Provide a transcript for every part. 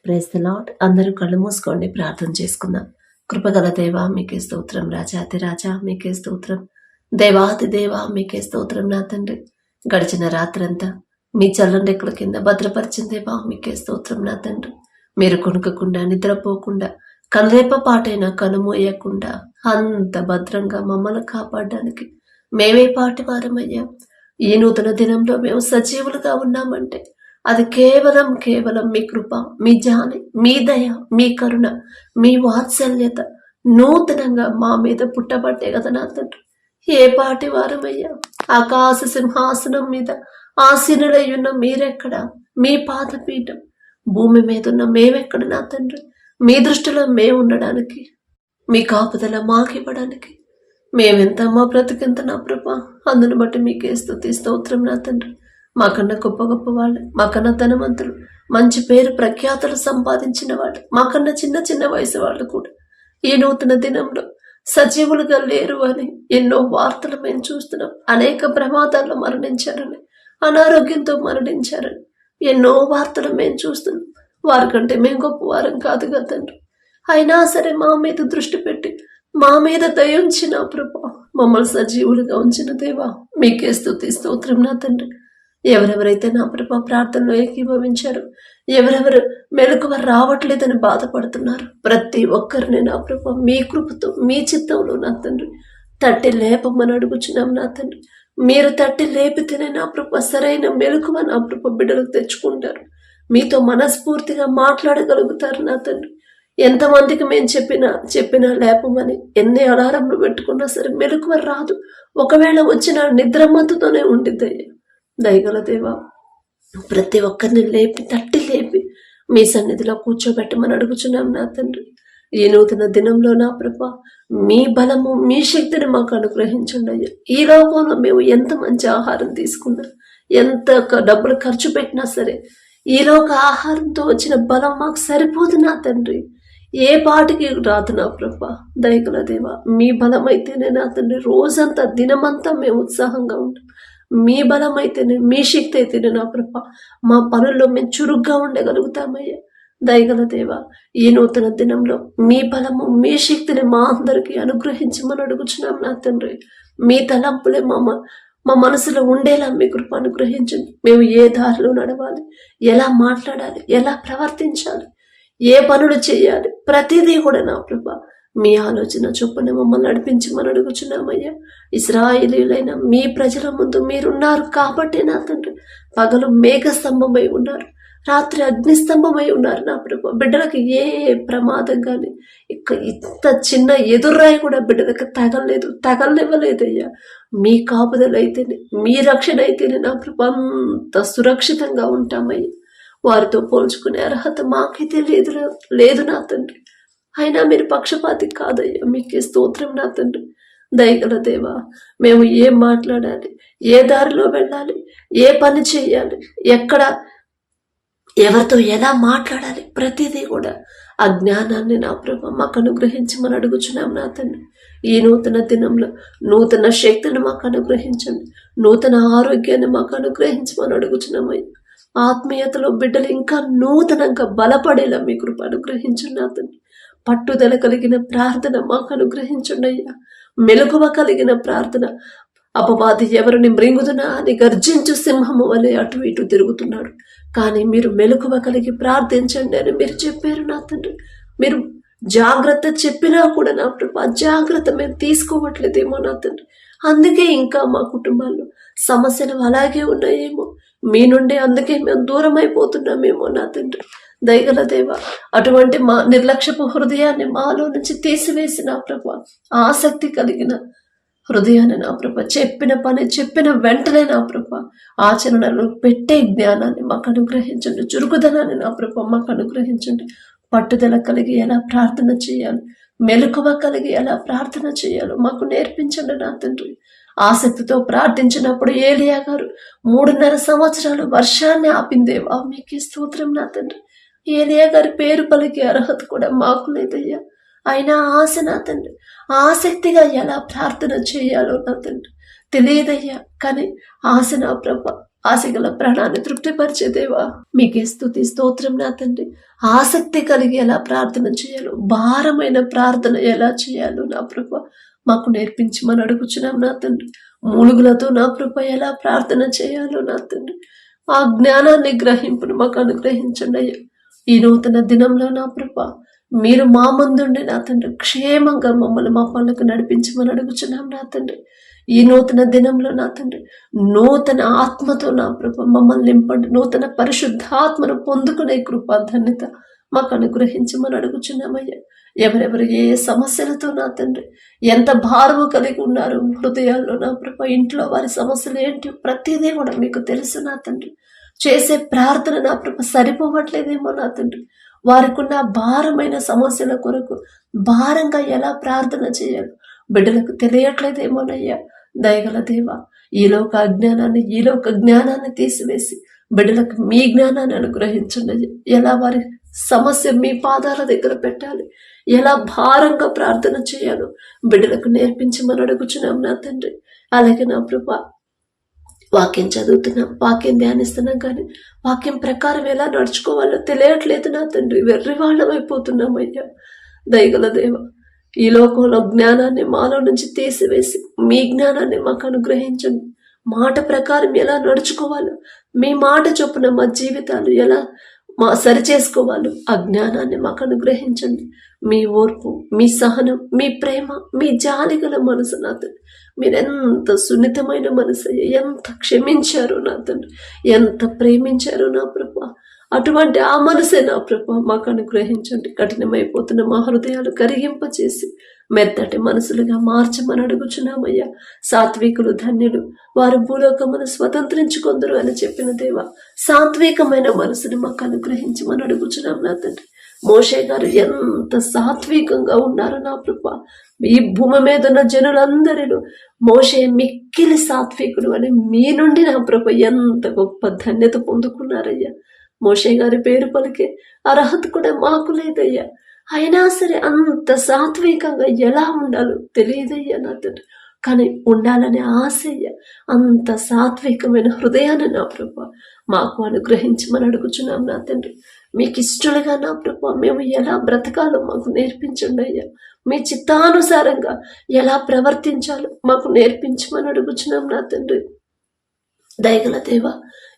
Praise the lord. అందరూ కళ్ళు మూసుకోండి, ప్రార్థన చేసుకుందాం. కృపగల దేవా మీకే స్తోత్రం, రాజాతి రాజా మీకే స్తోత్రం, దేవాతి దేవా మీకే స్తోత్రం. నా తండ్రి, గడిచిన రాత్రంతా మీ చల్లండెక్కల కింద భద్రపరిచిన దేవా మీకే స్తోత్రం. నా తండ్రి, మీరు కొనుక్కకుండా నిద్రపోకుండా కనురేప పాటైనా కనుమోయకుండా అంత భద్రంగా మమ్మల్ని కాపాడడానికి మేమే పాటి వారమయ్యా. ఈ నూతన దినంలో మేము సజీవులుగా ఉన్నామంటే అది కేవలం మీ కృప, మీ జాలి, మీ దయ, మీ కరుణ, మీ వాత్సల్యత నూతనంగా మా మీద పుట్టబట్టే కదా నా తండ్రి. ఏ పాటి వారమయ్యా. ఆకాశ సింహాసనం మీద ఆసీనులై ఉన్న మీరెక్కడ? మీ పాదపీఠం భూమి మీద ఉన్న మేమెక్కడ నా తండ్రి? మీ దృష్టిలో మేము ఉండడానికి, మీ కాపుదల మాకివ్వడానికి మేమెంత, మా బ్రతికెంత నా ప్రభ. అందును బట్టి మీకే స్తుతి స్తోత్రం నా తండ్రి. మాకన్నా గొప్ప వాళ్ళు, మాకన్నా ధనవంతులు, మంచి పేరు ప్రఖ్యాతలు సంపాదించిన వాళ్ళు, మాకన్నా చిన్న వయసు వాళ్ళు కూడా ఈ నూతన దినంలో సజీవులుగా లేరు అని ఎన్నో వార్తలు మేము చూస్తున్నాం. అనేక ప్రమాదాల్లో మరణించారని, అనారోగ్యంతో మరణించారని ఎన్నో వార్తలు మేము చూస్తున్నాం. వారికంటే మేము గొప్పవారం కాదు కదా తండ్రి. అయినా సరే మా మీద దృష్టి పెట్టి మా మీద దయించిన ప్రభా, మమ్మల్ని సజీవులుగా ఉంచిన దేవా మీకే స్తుతి స్తోత్రం నా తండ్రి. ఎవరెవరైతే నా ప్రభా ప్రార్థనలో ఏకీభవించారు, ఎవరెవరు మెలకువ రావట్లేదని బాధపడుతున్నారు, ప్రతి ఒక్కరిని నా ప్రభా మీ కృపతో, మీ చిత్తంలో నా తండ్రి తట్టి లేపమని అడుగుచున్నాం నా తండ్రి. మీరు తట్టి లేపితేనే నా ప్రభా సరైన మెలకువ నా ప్రభా బిడ్డలకు తెచ్చుకుంటారు, మీతో మనస్ఫూర్తిగా మాట్లాడగలుగుతారు నా తండ్రి. ఎంతమందికి మేము చెప్పినా లేపమని ఎన్ని అలారంలు పెట్టుకున్నా సరే మెలకువ రాదు. ఒకవేళ వచ్చిన నిద్రమత్తుతోనే ఉండిద్దయ్యా. దయగల దేవా, ప్రతి ఒక్కరిని తట్టి లేపి మీ సన్నిధిలో కూర్చోబెట్టమని అడుగుచున్నాం నా తండ్రి. ఈ నూతన దినంలో నా ప్రభ మీ బలము, మీ శక్తిని మాకు అనుగ్రహించండి అయ్యా. ఈ లోకంలో మేము ఎంత మంచి ఆహారం తీసుకున్నా, ఎంత డబ్బులు ఖర్చు పెట్టినా సరే ఈ లోక ఆహారంతో వచ్చిన బలం మాకు సరిపోదు నా తండ్రి. ఏ పాటికి రాదు నా ప్రభ. దయగల దేవా, మీ బలం అయితేనే నా తండ్రి రోజంతా దినమంతా మేము ఉత్సాహంగా ఉంటాం. మీ బలం అయితేనే, మీ శక్తి అయితేనే నా ప్రభ మా పనుల్లో మేము చురుగ్గా ఉండగలుగుతామయ్యా. దయగల దేవా, ఈ నూతన దినంలో మీ బలము, మీ శక్తిని మా అందరికీ అనుగ్రహించమని అడుగుచున్నాం నా తండ్రి. మీ తలంపులే మా మనసులో ఉండేలా మీ కృప అనుగ్రహించండి. మేము ఏ దారిలో నడవాలి, ఎలా మాట్లాడాలి, ఎలా ప్రవర్తించాలి, ఏ పనులు చేయాలి, ప్రతిదీ కూడా నా ప్రభ మీ ఆలోచన చొప్పున మమ్మల్ని నడిపించమని అడుగుచున్నామయ్యా. ఇశ్రాయేలీయులైన మీ ప్రజల ముందు మీరున్నారు కాబట్టి నా తండ్రి పగలు మేఘ స్తంభమై ఉన్నారు, రాత్రి అగ్నిస్తంభమై ఉన్నారు నా ప్రభ. బిడ్డలకు ఏ ప్రమాదం కానీ ఇంత చిన్న ఎదుర్రాయి కూడా బిడ్డలకు తగలనివ్వలేదయ్యా. మీ కాపుదల అయితేనే, మీ రక్షణ అయితేనే నా ప్రభ అంత సురక్షితంగా ఉంటామయ్యా. వారితో పోల్చుకునే అర్హత మాకైతే లేదు నా తండ్రి. అయినా మీరు పక్షపాతి కాదయ్యా. మీకే స్తోత్రం నా తండ్రి. దయగల దేవా, మేము ఏం మాట్లాడాలి, ఏ దారిలో వెళ్ళాలి, ఏ పని చేయాలి, ఎక్కడ ఎవరితో ఎలా మాట్లాడాలి, ప్రతిదీ కూడా ఆ జ్ఞానాన్ని నా ప్రభ మాకు అనుగ్రహించమని అడుగుచున్నాం నా తండ్రి. ఈ నూతన దినంలో నూతన శక్తిని మాకు అనుగ్రహించండి, నూతన ఆరోగ్యాన్ని మాకు అనుగ్రహించమని అడుగుచున్నామయ్యా. ఆత్మీయతలో బిడ్డలు ఇంకా నూతనంగా బలపడేలా మీ కృప అనుగ్రహించండి నా తండ్రి. పట్టుదల కలిగిన ప్రార్థన మాకు అనుగ్రహించండి అయ్యా. మెలకువ కలిగిన ప్రార్థన. అపవాది ఎవరిని మృంగుదునా అని గర్జించు సింహము వలె అటు ఇటు తిరుగుతున్నాడు, కానీ మీరు మెలకువ కలిగి ప్రార్థించండి అని మీరు చెప్పారు నా తండ్రి. మీరు జాగ్రత్త చెప్పినా కూడా నా ప్రభు జాగ్రత్త మేము తీసుకోవట్లేదేమో నా తండ్రి. అందుకే ఇంకా మా కుటుంబాల్లో సమస్యలు అలాగే ఉన్నాయేమో, మీ నుండి అందుకే మేము దూరం అయిపోతున్నామేమో నా తండ్రి. దయగల దేవ, అటువంటి మా నిర్లక్ష్యపు హృదయాన్ని మాలో నుంచి తీసివేసి నా ప్రభ ఆసక్తి కలిగిన హృదయాన్ని నా ప్రభ, చెప్పిన పని చెప్పిన వెంటనే నా ప్రభ ఆచరణలో పెట్టే జ్ఞానాన్ని మాకు అనుగ్రహించండి, చురుకుదనాన్ని నా ప్రభ మాకు అనుగ్రహించండి. పట్టుదల కలిగి ఎలా ప్రార్థన చేయాలి, మెలకువ కలిగి ఎలా ప్రార్థన చేయాలో మాకు నేర్పించండి నా తండ్రి. ఆసక్తితో ప్రార్థించినప్పుడు ఏలియా గారు 3.5 సంవత్సరాలు వర్షాన్ని ఆపిందేవా మీకే స్తోత్రం నా తండ్రి. ఏలియా గారి పేరు పలికే అర్హత కూడా మాకు లేదయ్యా. అయినా ఆశ నా తండ్రి, ఆసక్తిగా ఎలా ప్రార్థన చేయాలో నా తండ్రి తెలియదయ్యా. కానీ ఆశ నా ప్రభ ఆశగల ప్రాణాన్ని తృప్తిపరిచే దేవా మీకే స్తుతి స్తోత్రం నా తండ్రి. ఆసక్తి కలిగి ఎలా ప్రార్థన చేయాలో, భారమైన ప్రార్థన ఎలా చేయాలో నా ప్రభ మాకు నేర్పించమని అడుగుచున్నాం నా తండ్రి. మూలుగులతో నా ప్రభ ఎలా ప్రార్థన చేయాలో నా తండ్రి, ఆ జ్ఞానాన్ని గ్రహింపును మాకు అనుగ్రహించండి అయ్యా. ఈ నూతన దినంలో నా ప్రభ మీరు మా ముందుండి నా తండ్రి క్షేమంగా మమ్మల్ని మా పనులకు నడిపించమని అడుగుచున్నాం నా తండ్రి. ఈ నూతన దినంలో నా తండ్రి నూతన ఆత్మతో నా ప్రభ మమ్మల్ని నింపండి. నూతన పరిశుద్ధాత్మను పొందుకునే కృప ధన్యత మాకు అనుగ్రహించమని అడుగుచున్నామయ్యా. ఎవరెవరు ఏ సమస్యలతో నా తండ్రి ఎంత భారము కలిగి ఉన్నారు హృదయాల్లో నా ప్రభ, ఇంట్లో వారి సమస్యలు ఏంటి ప్రతిదీ కూడా మీకు తెలుసు నా తండ్రి. చేసే ప్రార్థన నా ప్రభ సరిపోవట్లేదేమో నా తండ్రి. వారికి ఉన్న భారమైన సమస్యల కొరకు భారంగా ఎలా ప్రార్థన చేయాలి బిడ్డలకు తెలియట్లేదేమోనయ్యా. దయగల దేవ, ఈలోక అజ్ఞానాన్ని ఈలోక జ్ఞానాన్ని తీసివేసి బిడ్డలకు మీ జ్ఞానాన్ని అనుగ్రహించండి. ఎలా వారి సమస్య మీ పాదాల దగ్గర పెట్టాలి, ఎలా భారంగా ప్రార్థన చేయాలో బిడ్డలకు నేర్పించమని అడుగుచున్నాం నా తండ్రి. అలాగే నా ప్రభా వాక్యం చదువుతున్నాం, వాక్యం ధ్యానిస్తున్నాం, కానీ వాక్యం ప్రకారం ఎలా నడుచుకోవాలో తెలియట్లేదు నా తండ్రి. వెర్రివాళ్ళం అయిపోతున్నామయ్యా. దయగల దేవ, ఈ లోకంలో జ్ఞానాన్ని మాలో నుంచి తీసివేసి మీ జ్ఞానాన్ని మాకు అనుగ్రహించండి. మాట ప్రకారం ఎలా నడుచుకోవాలో, మీ మాట చొప్పున మా జీవితాలు ఎలా సరి చేసుకోవాలో ఆ జ్ఞానాన్ని మాకు అనుగ్రహించండి. మీ ఓర్పు, మీ సహనం, మీ ప్రేమ, మీ జాలిగల మనసు నా తండ్రి. మీరెంత సున్నితమైన మనసు, ఎంత క్షమించారు నా తండ్రి, ఎంత ప్రేమించారు నా ప్రభా. అటువంటి ఆ మనసే నా ప్రభా మాకు అనుగ్రహించండి. కఠినమైపోతున్న మా హృదయాలు కరిగింపచేసి మెత్తటి మనసులుగా మార్చమని అడుగుచున్నామయ్యా. సాత్వికులు ధన్యులు, వారు భూలోకమును స్వతంత్రించుకొందరు అని చెప్పిన దేవా, సాత్వికమైన మనసుని మాకు అనుగ్రహించమని అడుగుచున్నాం నా తండ్రి. మోషే గారు ఎంత సాత్వికంగా ఉన్నారు నా ప్రభా. ఈ భూమి మీద ఉన్న జనులందరిలో మోషే మిక్కిలి సాత్వికుడు అని మీ నుండి నా ప్రభా ఎంత గొప్ప ధన్యత పొందుకున్నారయ్యా. మోషే గారి పేరు పలికే అర్హత కూడా మాకు లేదయ్యా. అయినా సరే అంత సాత్వికంగా ఎలా ఉండాలో తెలియదయ్యా నా తండ్రి. కానీ ఉండాలనే ఆశయ్య, అంత సాత్వికమైన హృదయాన్ని నా ప్రభా మాకు అనుగ్రహించమని అడుగుచున్నాం నా తండ్రి. మీకు ఇష్టలుగా నా ప్రభా మేము ఎలా బ్రతకాలో మాకు నేర్పించండి అయ్యా. మీ చిత్తానుసారంగా ఎలా ప్రవర్తించాలో మాకు నేర్పించమని అడుగుచున్నాం నా తండ్రి. దయగల దేవా,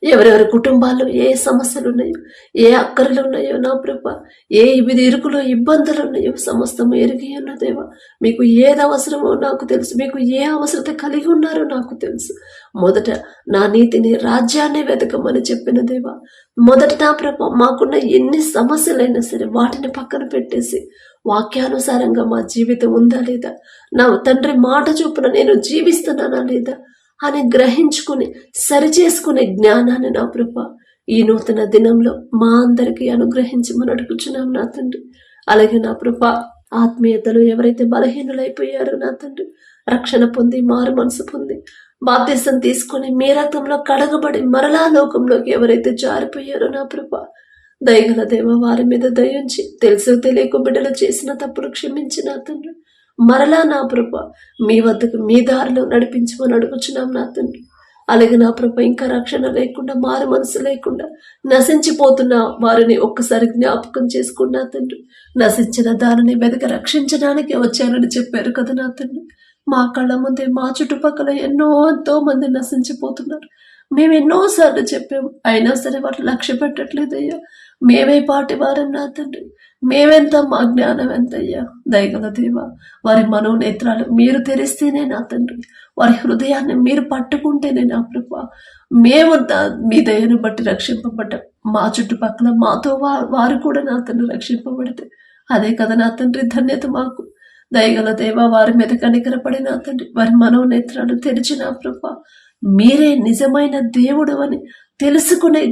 ఎవరెవరి కుటుంబాల్లో ఏ సమస్యలు ఉన్నాయో, ఏ అక్కర్లు ఉన్నాయో నా ప్రభా, ఏ ఇరుకులో ఇబ్బందులు ఉన్నాయో సమస్తము ఎరిగి ఉన్న దేవా. మీకు ఏది అవసరమో నాకు తెలుసు, మీకు ఏ అవసరత కలిగి ఉన్నారో నాకు తెలుసు. మొదట నా నీతిని, రాజ్యాన్ని వెతకమని చెప్పిన దేవా, మొదట నా ప్రభా మాకున్న ఎన్ని సమస్యలైనా సరే వాటిని పక్కన పెట్టేసి వాక్యానుసారంగా మా జీవితం ఉందా లేదా, నా తండ్రి మాట చొప్పున నేను జీవిస్తున్నానా లేదా అని గ్రహించుకుని సరిచేసుకునే జ్ఞానాన్ని నా ప్రభా ఈ నూతన దినంలో మా అందరికీ అనుగ్రహించమని అడుగుచున్నాం నా తండ్రి. అలాగే నా ప్రభా ఆత్మీయతలో ఎవరైతే బలహీనులైపోయారో నా తండ్రి, రక్షణ పొంది మారు మనసు పొంది బాప్తిసం తీసుకొని మీ రక్తంలో కడగబడి మరలా లోకంలోకి ఎవరైతే జారిపోయారో నా ప్రభా, దయగల దేవ వారి మీద దయించి తెలుసు తెలియక బిడ్డలు చేసిన తప్పులు క్షమించి నా తండ్రి మరలా నా ప్రభ మీ వద్దకు మీ దారిలో నడిపించమని అడుగుచున్నాం నా తండ్రి. అలాగే నా ప్రభ ఇంకా రక్షణ లేకుండా, మారు మనసు లేకుండా నశించిపోతున్న వారిని ఒక్కసారి జ్ఞాపకం చేసుకున్నా తండ్రి. నశించిన దానిని వెదక రక్షించడానికి వచ్చారని చెప్పారు కదా నా తండ్రి. మా కళ్ళ ముందే మా చుట్టుపక్కల ఎంతో మంది నశించిపోతున్నారు. మేము ఎన్నోసార్లు చెప్పాము, అయినా సరే వారు లక్ష్య పెట్టట్లేదయ్యా. మేమే పాటి వారం నా తండ్రి, మేమెంత, మా జ్ఞానం ఎంతయ్యా. దయగల దేవ, వారి మనోనేత్రాలు మీరు తెరిస్తేనే నా తండ్రి, వారి హృదయాన్ని మీరు పట్టుకుంటేనే నా ప్రభా మేము మీ దయను బట్టి రక్షింపబడ్డ మా చుట్టుపక్కల మాతో వారు కూడా నా తండ్రి రక్షింపబడితే అదే కదా నా తండ్రి ధన్యత మాకు. దయగల దేవ, వారి మీద కనికరపడి నా తండ్రి వారి మనోనేత్రాలు తెరిచి నా ప్రభా మీరే నిజమైన దేవుడు అని తెలుసుకునే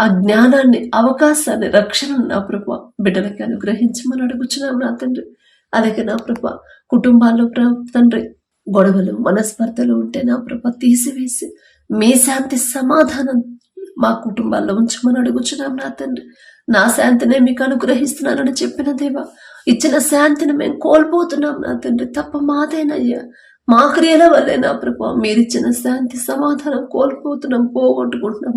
ఆ జ్ఞానాన్ని, అవకాశాన్ని, రక్షణ నా ప్రభా బిడ్డలకి అనుగ్రహించమని అడుగుచున్నాం నా తండ్రి. అలాగే నా ప్రభా కుటుంబాల్లో తండ్రి గొడవలు, మనస్పర్ధలు ఉంటే నా ప్రభా తీసివేసి మీ శాంతి, సమాధానం మా కుటుంబాల్లో ఉంచమని అడుగుచున్నాం నా తండ్రి. నా శాంతినే మీకు అనుగ్రహిస్తున్నానని చెప్పిన దేవా, ఇచ్చిన శాంతిని మేము కోల్పోతున్నాం నా తండ్రి. తప్ప మాదేనయ్యా. మా క్రియల వల్లే నా ప్రభా మీరిచ్చిన శాంతి సమాధానం కోల్పోతున్నాం, పోగొట్టుకుంటున్నాం.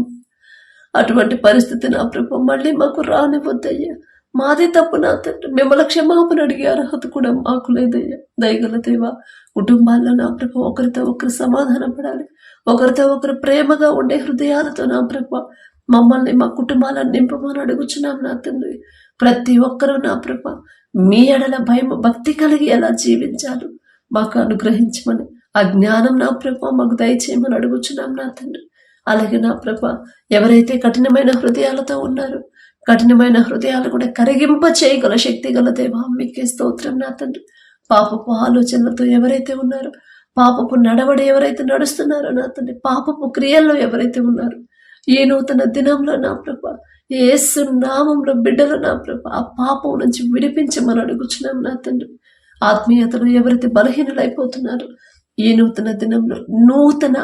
అటువంటి పరిస్థితి నా ప్రభా మళ్ళీ మాకు రానివద్దయ్యా. మాదే తప్పు నా తండ్రి, మిమ్మల్ని క్షమాపణ అడిగే అర్హత కూడా మాకు లేదయ్యా. దయగల దేవా, కుటుంబాల్లో నా ప్రభా ఒకరితో ఒకరు సమాధాన పడాలి, ఒకరితో ఒకరు ప్రేమగా ఉండే హృదయాలతో నా ప్రభా మమ్మల్ని మా కుటుంబాలను నింపమని అడుగుచున్నాం నా తండ్రి. ప్రతి ఒక్కరూ నా ప్రభా మీ ఎడల భయం భక్తి కలిగి ఎలా జీవించాలో మాకు అనుగ్రహించమని, ఆ జ్ఞానం నా ప్రభా మాకు దయచేయమని అడుగుచున్నాం నా తండ్రి. అలాగే నా ప్రభా ఎవరైతే కఠినమైన హృదయాలతో ఉన్నారో, కఠినమైన హృదయాలు కూడా కరిగింప చేయగల శక్తి గల దేవా మీకే స్తోత్రం నా తండ్రి. పాపపు ఆలోచనలతో ఎవరైతే ఉన్నారో, పాపపు నడవడి ఎవరైతే నడుస్తున్నారో నా తండ్రి, పాపపు క్రియల్లో ఎవరైతే ఉన్నారో, ఈ నూతన దినంలో నా ప్రభా యేసు నామంలో బిడ్డలు నా ప్రభా ఆ పాపం నుంచి విడిపించమని అడుగుచున్నాం నా తండ్రి. ఆత్మీయతలో ఎవరైతే బలహీనలైపోతున్నారో, ఈ నూతన దినంలో నూతన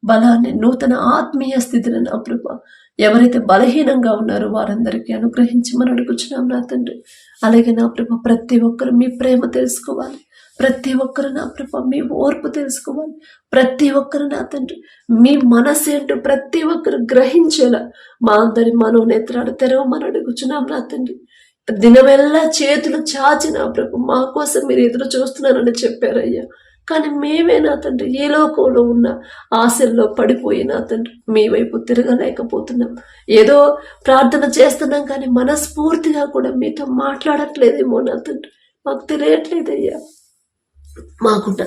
బలాన్ని, నూతన ఆత్మీయ స్థితిని నా ప్రభా ఎవరైతే బలహీనంగా ఉన్నారో వారందరికీ అనుగ్రహించమని అడుగుచున్నాం నా తండ్రి. అలాగే నా ప్రభా ప్రతి ఒక్కరు మీ ప్రేమ తెలుసుకోవాలి, ప్రతి ఒక్కరు నా ప్రభా మీ ఓర్పు తెలుసుకోవాలి, ప్రతి ఒక్కరు నా తండ్రి మీ మనసు ఏంటో ప్రతి ఒక్కరు గ్రహించేలా మా అందరి మనోనేత్రాలు తెరవమని అడుగుచున్నాం నా తండ్రి. దినమెల్లా చేతులు చాచి నా ప్రభు మా కోసం మీరు ఎదురు చూస్తున్నారని చెప్పారయ్యా. కానీ మేమే నా తండ్రి ఏ లోకంలో ఉన్న ఆశల్లో పడిపోయి నా తండ్రి మీ వైపు తిరగలేకపోతున్నాం. ఏదో ప్రార్థన చేస్తున్నాం కానీ మనస్ఫూర్తిగా కూడా మీతో మాట్లాడట్లేదేమో నా తండ్రి, మాకు తెలియట్లేదయ్యా. మాకున్న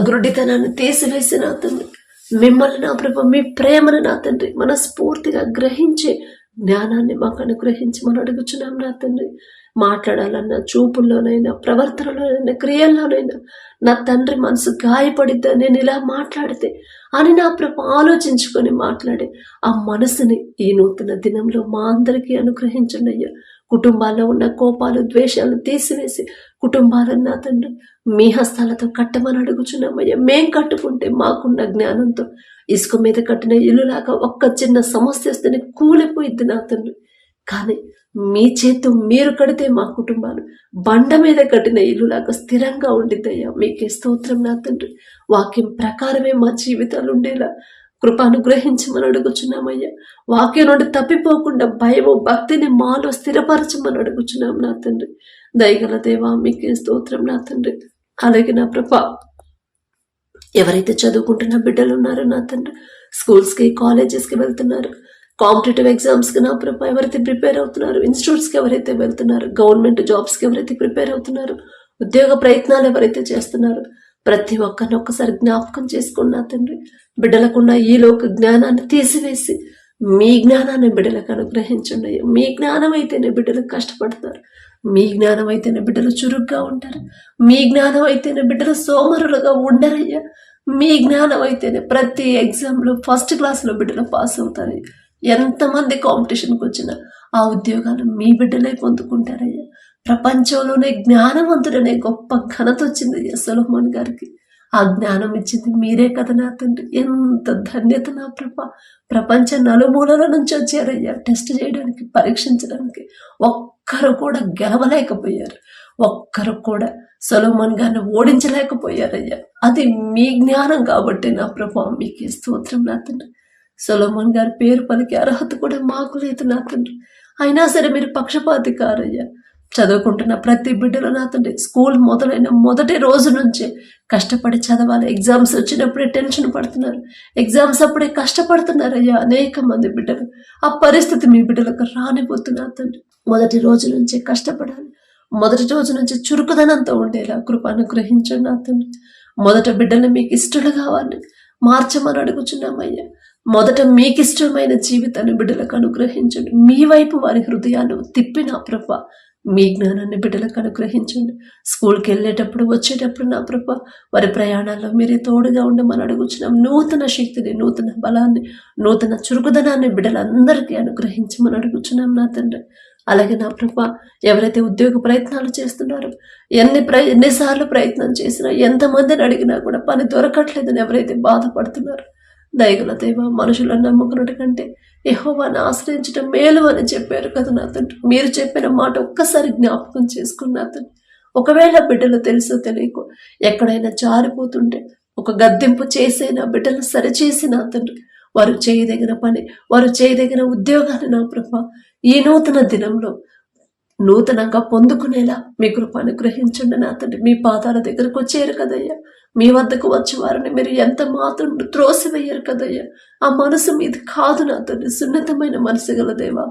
గురుడితనాన్ని తీసివేసి నా తండ్రి మిమ్మల్ని నా ప్రభు మీ ప్రేమను నా తండ్రి మనస్ఫూర్తిగా గ్రహించే జ్ఞానాన్ని మాకు అనుగ్రహించమని అడుగుచున్నాం నా తండ్రి. మాట్లాడాలన్నా, చూపుల్లోనైనా, ప్రవర్తనలోనైనా, క్రియల్లోనైనా నా తండ్రి మనసు గాయపడిద్దా నేను ఇలా మాట్లాడితే అని నా ప్రభు ఆలోచించుకొని మాట్లాడే ఆ మనసుని ఈ నూతన దినంలో మా అందరికీ అనుగ్రహించండి అయ్యా. కుటుంబాల్లో ఉన్న కోపాలు, ద్వేషాలను తీసివేసి కుటుంబాలను నా తండ్రి మీ హస్తాలతో కట్టమని అడుగుచున్నామయ్యా. మేం కట్టుకుంటే మాకున్న జ్ఞానంతో ఇసుక మీద కట్టిన ఇల్లులాగా ఒక్క చిన్న సమస్య వస్తేనే కూలిపోయిద్ది నా తండ్రి. కానీ మీ చేతు మీరు కడితే మా కుటుంబాలు బండ మీద కట్టిన ఇల్లులాగా స్థిరంగా ఉండిద్దయ్యా. మీకే స్తోత్రం నా తండ్రి. వాక్యం ప్రకారమే మా జీవితాలు ఉండేలా కృప అనుగ్రహించమని అడుగుచున్నామయ్యా. వాక్యం నుండి తప్పిపోకుండా భయము భక్తిని మాలో స్థిరపరచమని అడుగుచున్నాం నా తండ్రి. దయగల దేవా మీకే స్తోత్రం నా తండ్రి. అలాగే నా ప్రభా ఎవరైతే చదువుకుంటున్న బిడ్డలు ఉన్నారో నా తండ్రి, స్కూల్స్కి, కాలేజెస్కి వెళ్తున్నారు, కాంపిటేటివ్ ఎగ్జామ్స్కి నా ప్రభా ఎవరైతే ప్రిపేర్ అవుతున్నారు, ఇన్స్టిట్యూట్స్కి ఎవరైతే వెళ్తున్నారు, గవర్నమెంట్ జాబ్స్కి ఎవరైతే ప్రిపేర్ అవుతున్నారు, ఉద్యోగ ప్రయత్నాలు ఎవరైతే చేస్తున్నారు, ప్రతి ఒక్కరిని ఒక్కసారి జ్ఞాపకం చేసుకుని నా తండ్రి బిడ్డలకున్న ఈ లోక జ్ఞానాన్ని తీసివేసి మీ జ్ఞానాన్ని బిడ్డలకు అనుగ్రహించండి. మీ జ్ఞానం అయితేనే బిడ్డలు కష్టపడతారు, మీ జ్ఞానం అయితేనే బిడ్డలు చురుగ్గా ఉంటారు, మీ జ్ఞానం అయితేనే బిడ్డలు సోమరులుగా ఉండరయ్యా. మీ జ్ఞానం అయితేనే ప్రతి ఎగ్జామ్లో ఫస్ట్ క్లాస్లో బిడ్డలు పాస్ అవుతారు. ఎంతమంది కాంపిటీషన్కి వచ్చినా ఆ ఉద్యోగాలు మీ బిడ్డలే పొందుకుంటారయ్యా. ప్రపంచంలోనే జ్ఞానవంతుడనే గొప్ప ఘనత వచ్చింది సొలొమోన్ గారికి. ఆ జ్ఞానం ఇచ్చింది మీరే కదా నా తండ్రి. ఎంత ధన్యత నా ప్రభా. ప్రపంచ నలుమూలల నుంచి వచ్చారయ్యా టెస్ట్ చేయడానికి, పరీక్షించడానికి. ఒక్కరు కూడా గెలవలేకపోయారు, ఒక్కరు కూడా సొలొమోన్ గారిని ఓడించలేకపోయారయ్యా. అది మీ జ్ఞానం కాబట్టి నా ప్రభా మీకే స్తోత్రం నా తండ్రి. సొలొమోన్ గారి పేరు పలికే అర్హత కూడా మాకు లేదు నా తండ్రి. అయినా సరే మీరు పక్షపాతి కారయ్యా. చదువుకుంటున్న ప్రతి బిడ్డలు నా తండ్రి స్కూల్ మొదలైన మొదటి రోజు నుంచే కష్టపడి చదవాలి. ఎగ్జామ్స్ వచ్చినప్పుడే టెన్షన్ పడుతున్నారు, ఎగ్జామ్స్ అప్పుడే కష్టపడుతున్నారయ్యా అనేక మంది బిడ్డలు. ఆ పరిస్థితి మీ బిడ్డలకు రానిపోతున్నా తండ్రి. మొదటి రోజు నుంచే కష్టపడాలి, మొదటి రోజు నుంచి చురుకుదనంతో ఉండేలా కృప అనుగ్రహించండి నా తండ్రి. మొదట బిడ్డలు మీకు ఇష్టలు కావాలి మార్చమని అడుగుచున్నామయ్యా. మొదట మీకు ఇష్టమైన జీవితాన్ని బిడ్డలకు అనుగ్రహించండి. మీ వైపు వారి హృదయాన్ని తిప్పిన ప్రభా మీ జ్ఞానాన్ని బిడ్డలకు అనుగ్రహించండి. స్కూల్కి వెళ్ళేటప్పుడు, వచ్చేటప్పుడు నా ప్రభా వారి ప్రయాణాల్లో మీరే తోడుగా ఉండమని అడుగుచున్నాం. నూతన శక్తిని, నూతన బలాన్ని, నూతన చురుకుదనాన్ని బిడ్డలందరికీ అనుగ్రహించమని అడుగుచున్నాం నా తండ్రి. అలాగే నా ప్రభా ఎవరైతే ఉద్యోగ ప్రయత్నాలు చేస్తున్నారో, ఎన్నిసార్లు ప్రయత్నం చేసినా, ఎంతమందిని అడిగినా కూడా పని దొరకట్లేదని ఎవరైతే బాధపడుతున్నారో, దయగల దేవా మనుషులను నమ్ముకున్నట్టు కంటే యెహోవాను ఆశ్రయించడం మేలు అని చెప్పారు కదా నా తండ్రి. మీరు చెప్పిన మాట ఒక్కసారి జ్ఞాపకం చేసుకున్న తండ్రి. ఒకవేళ బిడ్డలు తెలుసో తెలియకో ఎక్కడైనా జారిపోతుంటే ఒక గద్దెంపు చేసే నా బిడ్డలు సరిచేసి నా తండ్రి వారు చేయదగిన పని, వారు చేయదగిన ఉద్యోగాన్ని నా ప్రభా ఈ నూతన దినంలో నూతనంగా పొందుకునేలా మీ కృప అనుగ్రహించండి నా తండ్రి. మీ పాదాల దగ్గరకు వచ్చారు కదయ్యా, మీ వద్దకు వచ్చి వారిని మీరు ఎంత మాత్రం త్రోసివేయరు కదయ్యా. ఆ మనసు మీది కాదు నా తండ్రి, సున్నితమైన మనసు గల దేవా.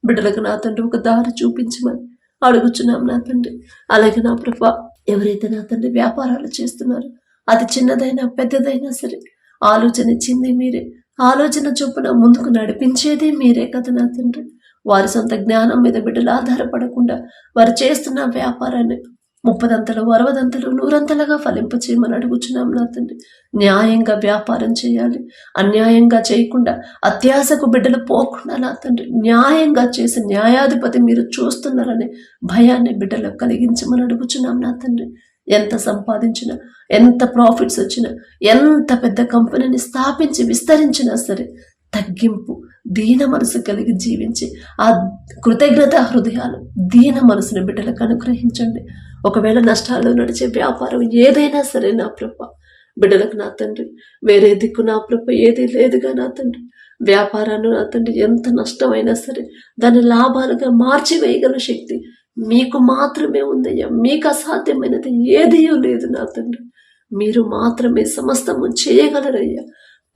బిడ్డలకు నా తండ్రి ఒక దారి చూపించమని అడుగుచున్నాం నా తండ్రి. అలాగే నా ప్రభా ఎవరైతే నా తండ్రి వ్యాపారాలు చేస్తున్నారో అది చిన్నదైనా పెద్దదైనా సరే ఆలోచన ఇచ్చింది మీరే, ఆలోచన చొప్పున ముందుకు నడిపించేదే మీరే కదా నా తండ్రి. వారి సొంత జ్ఞానం మీద బిడ్డలు ఆధారపడకుండా వారు చేస్తున్న వ్యాపారాన్ని 30 60 100 ఫలింపచేయమని అడుగుచున్నాం నా తండ్రి. న్యాయంగా వ్యాపారం చేయాలి, అన్యాయంగా చేయకుండా అత్యాశకు బిడ్డలు పోకుండా నా తండ్రి న్యాయంగా చేసి న్యాయాధిపతి మీరు చూస్తున్నారనే భయాన్ని బిడ్డలకు కలిగించమని అడుగుచున్నాం నా తండ్రి. ఎంత సంపాదించినా, ఎంత ప్రాఫిట్స్ వచ్చినా, ఎంత పెద్ద కంపెనీని స్థాపించి విస్తరించినా సరే తగ్గింపు, దీన మనసు కలిగి జీవించి ఆ కృతజ్ఞత హృదయాలు, దీన మనసుని బిడ్డలకు అనుగ్రహించండి. ఒకవేళ నష్టాల్లో నడిచే వ్యాపారం ఏదైనా సరే నా ప్రభ బిడ్డలకు నా తండ్రి వేరే దిక్కు నా ప్రభ ఏదీ లేదుగా నా తండ్రి. వ్యాపారాన్ని నా తండ్రి ఎంత నష్టమైనా సరే దాన్ని లాభాలుగా మార్చివేయగల శక్తి మీకు మాత్రమే ఉందయ్యా. మీకు అసాధ్యమైనది ఏదీ లేదు నా తండ్రి. మీరు మాత్రమే సమస్తము చేయగలరయ్యా.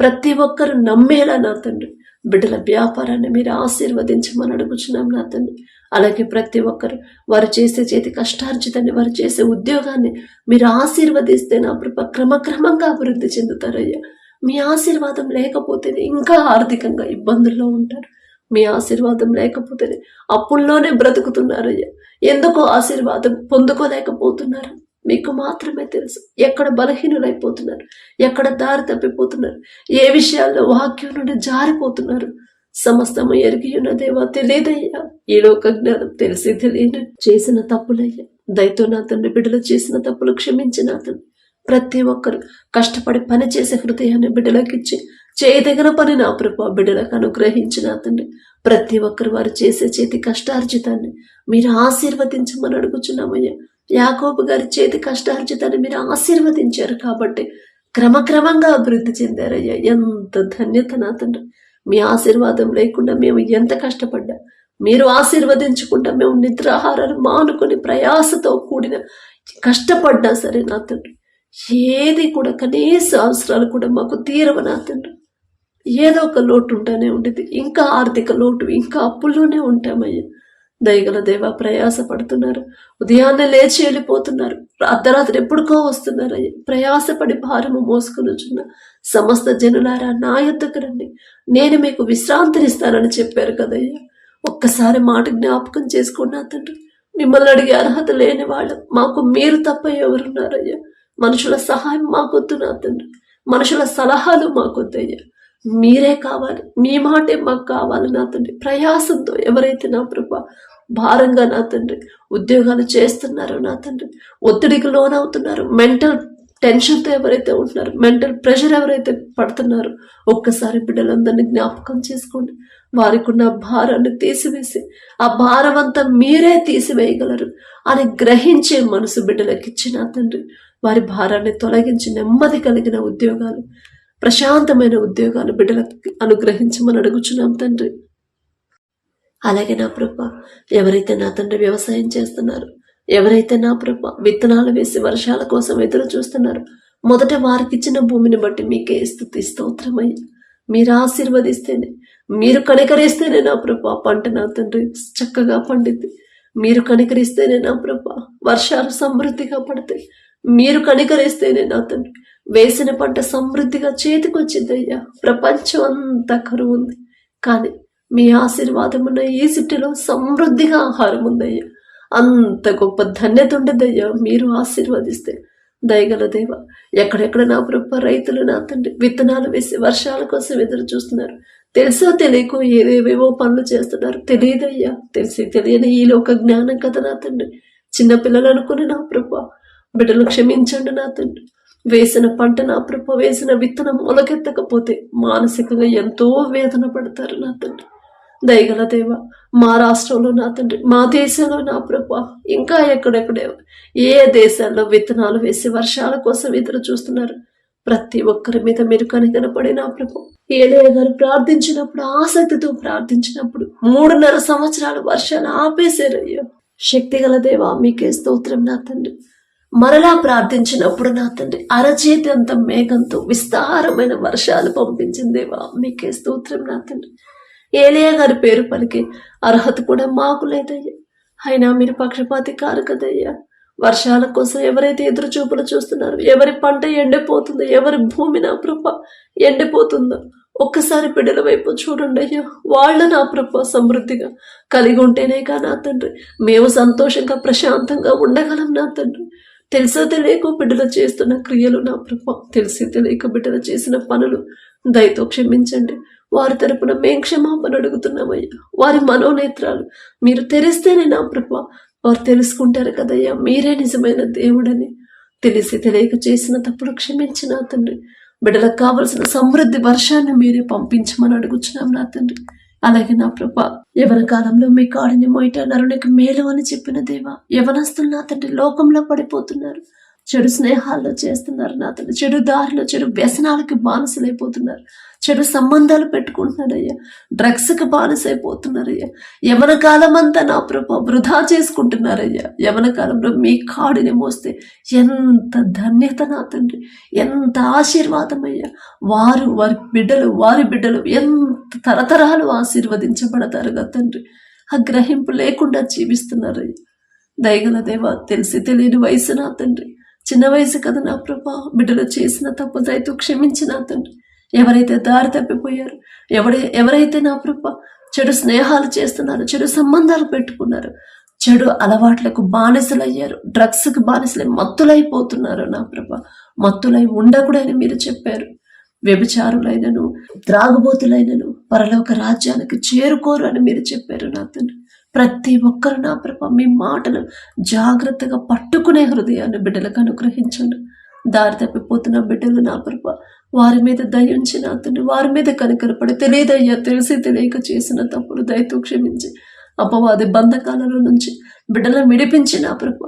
ప్రతి ఒక్కరు నమ్మేలా నా తండ్రి బిడ్డల వ్యాపారాన్ని మీరు ఆశీర్వదించమని అడుగుచున్నాం నా తండ్రి. అలాగే ప్రతి ఒక్కరు వారు చేసే చేతి కష్టార్జితాన్ని, వారు చేసే ఉద్యోగాన్ని మీరు ఆశీర్వదిస్తే నా ప్రభ క్రమక్రమంగా అభివృద్ధి చెందుతారయ్యా. మీ ఆశీర్వాదం లేకపోతేనే ఇంకా ఆర్థికంగా ఇబ్బందుల్లో ఉంటారు. మీ ఆశీర్వాదం లేకపోతేనే అప్పుల్లోనే బ్రతుకుతున్నారయ్యా. ఎందుకో ఆశీర్వాదం పొందుకోలేకపోతున్నారు. మీకు మాత్రమే తెలుసు ఎక్కడ బలహీనులైపోతున్నారు, ఎక్కడ దారి తప్పిపోతున్నారు, ఏ విషయాల్లో వాక్యం నుండి జారిపోతున్నారు. సమస్తము ఎరిగి ఉన్న దేవా తెలియదయ్యా. ఈ లోక జ్ఞానం తెలిసి తెలియని చేసిన తప్పులయ్యా. దయతో నా తండ్రి బిడ్డలు చేసిన తప్పులు క్షమించిన తండ్రి. ప్రతి ఒక్కరు కష్టపడి పని చేసే హృదయాన్ని బిడ్డలకిచ్చి చేయదగిన పని నా ప్రభు బిడ్డలకు అనుగ్రహించిన తండ్రి. ప్రతి ఒక్కరు వారు చేసే చేతి కష్టార్జితాన్ని మీరు ఆశీర్వదించమని అడుగుచున్నామయ్యా. యాకోబు గారి చేతి కష్టార్జితాన్ని మీరు ఆశీర్వదించారు కాబట్టి క్రమక్రమంగా అభివృద్ధి చెందారయ్యా. ఎంత ధన్యత నా తండ్రి. మీ ఆశీర్వాదం లేకుండా మేము ఎంత కష్టపడ్డా, మీరు ఆశీర్వదించకుండా మేము నిద్రాహారాలు మానుకొని ప్రయాసతో కూడిన కష్టపడ్డా సరే నా తండ్రి ఏది కూడా కనీస అవసరాలు కూడా మాకు తీరవ నా తండ్రి. ఏదో ఒక లోటు ఉంటానే ఉండేది, ఇంకా ఆర్థిక లోటు, ఇంకా అప్పుల్లోనే ఉంటామయ్యా. దయగల దేవా ప్రయాస పడుతున్నారు, ఉదయాన్నే లేచి వెళ్ళిపోతున్నారు, అర్ధరాత్రి ఎప్పుడుకో వస్తున్నారయ్యా. ప్రయాసపడి భారము మోసుకుని వచ్చున్న సమస్త జనులారా నా యొద్దకు రండి, నేను మీకు విశ్రాంతినిస్తానని చెప్పారు కదయ్యా. ఒక్కసారి మాట జ్ఞాపకం చేసుకున్నా తండ్రి. మిమ్మల్ని అడిగే అర్హత లేని వాళ్ళం, మాకు మీరు తప్ప ఎవరున్నారయ్యా. మనుషుల సహాయం మాకొద్దు నా తండ్రి, మనుషుల సలహాలు మాకొద్దయ్యా. మీరే కావాలి, మీ మాటే మాకు కావాలి నా తండ్రి. ప్రయాసంతో ఎవరైతే నా ప్రభా భారంగా నా తండ్రి ఉద్యోగాలు చేస్తున్నారో నా తండ్రి, ఒత్తిడికి లోనవుతున్నారు, మెంటల్ టెన్షన్తో ఎవరైతే ఉంటున్నారో, మెంటల్ ప్రెషర్ ఎవరైతే పడుతున్నారో ఒక్కసారి బిడ్డలందరినీ జ్ఞాపకం చేసుకోండి. వారికి ఉన్న భారాన్ని తీసివేసి ఆ భారం అంతా మీరే తీసివేయగలరు అని గ్రహించే మనసు బిడ్డలకు ఇచ్చిన తండ్రి. వారి భారాన్ని తొలగించి నెమ్మది కలిగిన ఉద్యోగాలు, ప్రశాంతమైన ఉద్యోగాలు బిడ్డలకు అనుగ్రహించమని అడుగుచున్నాం తండ్రి. అలాగే నా ప్రభ ఎవరైతే నా తండ్రి వ్యవసాయం చేస్తున్నారు, ఎవరైతే నా ప్రభ విత్తనాలు వేసి వర్షాల కోసం ఎదురు చూస్తున్నారు, మొదట వారికి ఇచ్చిన భూమిని బట్టి మీకే స్తుతి స్తోత్రమయ్యా. మీరు ఆశీర్వదిస్తేనే, మీరు కనికరిస్తేనే నా ప్రభ పంట నా తండ్రి చక్కగా పండిద్ది. మీరు కనికరిస్తేనే నా ప్రభ వర్షాలు సమృద్ధిగా పడతాయి. మీరు కనికరిస్తేనే నా తండ్రి వేసిన పంట సమృద్ధిగా చేతికొచ్చిందయ్యా. ప్రపంచం అంతా కరువు ఉంది, కానీ మీ ఆశీర్వాదం ఉన్న ఈజిప్టులో సమృద్ధిగా ఆహారం ఉందయ్యా. అంత గొప్ప ధన్యత ఉండదయ్యా మీరు ఆశీర్వదిస్తే. దయగల దేవ ఎక్కడెక్కడ నా ప్రభ రైతులు నా తండ్రి విత్తనాలు వేసి వర్షాల కోసం ఎదురు చూస్తున్నారు. తెలుసో తెలియకో ఏవేవేవో పనులు చేస్తున్నారు, తెలియదయ్యా. తెలిసి తెలియని ఈ లోక జ్ఞానం కదా నా తండ్రి. చిన్నపిల్లలు అనుకుని నా ప్రభ బిడ్డలు క్షమించండి నా తండ్రి. వేసిన పంట నా ప్రభ, వేసిన విత్తనం మొలకెత్తకపోతే మానసికంగా ఎంతో వేదన పడతారు నా తండ్రి. దయగల దేవ మా రాష్ట్రంలో నా తండ్రి, మా దేశంలో నా ప్రభ, ఇంకా ఎక్కడెక్కడే ఏ దేశాల్లో విత్తనాలు వేసి వర్షాల కోసం ఎదురు చూస్తున్నారు. ప్రతి ఒక్కరి మీద మీరు కనికనపడి నా ప్రభు. ఏలియా గారు ప్రార్థించినప్పుడు, ఆసక్తితో ప్రార్థించినప్పుడు 3.5 సంవత్సరాలు వర్షాలు ఆపేశారయ్యా. శక్తిగల దేవా మీకే స్తోత్రం నా తండ్రి. మరలా ప్రార్థించినప్పుడు నా తండ్రి అరచేతి అంత మేఘంతో విస్తారమైన వర్షాలు పంపించిన దేవా మీకే స్తోత్రం నా తండ్రి. ఏలియా గారి పేరు పలికే అర్హత కూడా మాకు లేదయ్యా. అయినా మీరు పక్షపాతి కారు కదయ్యా. వర్షాల కోసం ఎవరైతే ఎదురు చూపులు చూస్తున్నారో, ఎవరి పంట ఎండిపోతుందో, ఎవరి భూమి నా ప్రభ ఎండిపోతుందో, ఒక్కసారి బిడ్డల వైపు చూడండి అయ్యా. వాళ్ళ నా ప్రభ సమృద్ధిగా కలిగి ఉంటేనేగా నా తండ్రి మేము సంతోషంగా ప్రశాంతంగా ఉండగలం నా తండ్రి. తెలుసో తెలియక బిడ్డలు చేస్తున్న క్రియలు నా ప్రభ, తెలిసి తెలియక బిడ్డలు చేసిన పనులు దయతో క్షమించండి. వారి తరపున మేం క్షమాపణ అడుగుతున్నామయ్యా. వారి మనోనేత్రాలు మీరు తెరిస్తేనే నా ప్రభ వారు తెలుసుకుంటారు కదయ్యా మీరే నిజమైన దేవుడని. తెలిసి తెలియక చేసిన తప్పుడు క్షమించిన తండ్రి. బిడ్డలకు కావలసిన సమృద్ధి వర్షాన్ని మీరే పంపించమని అడుగుచున్నాం నా తండ్రి. అలాగే నా ప్రభ, యవన కాలంలో మీ కాడిని మొయిట నరునికి మేలు అని చెప్పిన దేవా, యవనస్తులు నా తండ్రి లోకంలో పడిపోతున్నారు. చెడు స్నేహాల్లో చేస్తున్నారు నా తండ్రి. చెడు దారిలో, చెడు వ్యసనాలకి బానిసలైపోతున్నారు. చెడు సంబంధాలు పెట్టుకుంటున్నారయ్యా. డ్రగ్స్కి బానిసైపోతున్నారయ్యా. యవన కాలం అంతా నా ప్రభ వృధా చేసుకుంటున్నారయ్యా. యవన కాలంలో మీ కాడిని మోస్తే ఎంత ధన్యత నా తండ్రి, ఎంత ఆశీర్వాదమయ్యా. వారి బిడ్డలు ఎంత తరతరాలు ఆశీర్వదించబడతారు కదా తండ్రి. ఆ గ్రహింపు లేకుండా జీవిస్తున్నారయ్యా. దయగల దేవా, తెలిసి తెలియని వయసు నా తండ్రి, చిన్న వయసు కదా నా ప్రభా, బిడ్డలు చేసిన తప్పు దయతో క్షమించిన తండ్రి. ఎవరైతే దారి తప్పిపోయారు, ఎవరైతే నా ప్రభా చెడు స్నేహాలు చేస్తున్నారు, చెడు సంబంధాలు పెట్టుకున్నారు, చెడు అలవాట్లకు బానిసలయ్యారు, డ్రగ్స్కి బానిసలై మత్తులైపోతున్నారు నా ప్రభా. మత్తులై ఉండకూడని మీరు చెప్పారు. వ్యభిచారులైనను త్రాగుబోతులైనను పరలోక రాజ్యానికి చేరుకోరు అని మీరు చెప్పారు నా తండ్రి. ప్రతి ఒక్కరు నా ప్రభ మీ మాటలు జాగ్రత్తగా పట్టుకునే హృదయాన్ని బిడ్డలకు అనుగ్రహించండి. దారి తప్పిపోతున్న బిడ్డలు నా ప్రభ వారి మీద దయించి నా తండ్రి, వారి మీద కనికరపడి తెలియదయ్యా తెలిసి తెలియక చేసిన తప్పుడు దయతో క్షమించి అపవాది బంధకాలలో నుంచి బిడ్డలను విడిపించి నా ప్రభ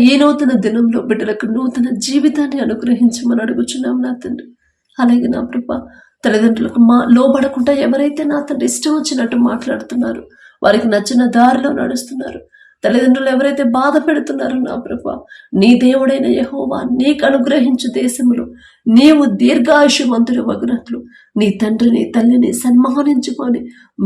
ఈ నూతన దినంలో బిడ్డలకు నూతన జీవితాన్ని అనుగ్రహించమని అడుగుచున్నాం నా తండ్రి. అలాగే నా ప్రభ తల్లిదండ్రులకు లోబడకుండా ఎవరైతే నా తండ్రి ఇష్టం వచ్చినట్టు మాట్లాడుతున్నారు, వారికి నచ్చిన దారిలో నడుస్తున్నారు, తల్లిదండ్రులు ఎవరైతే బాధ పెడుతున్నారో నా ప్రభ, నీ దేవుడైన యెహోవా నీకు అనుగ్రహించు దేశములో నీవు దీర్ఘాయుష్యవంతుడు వగునట్లు నీ తండ్రిని తల్లిని సన్మానించుకొని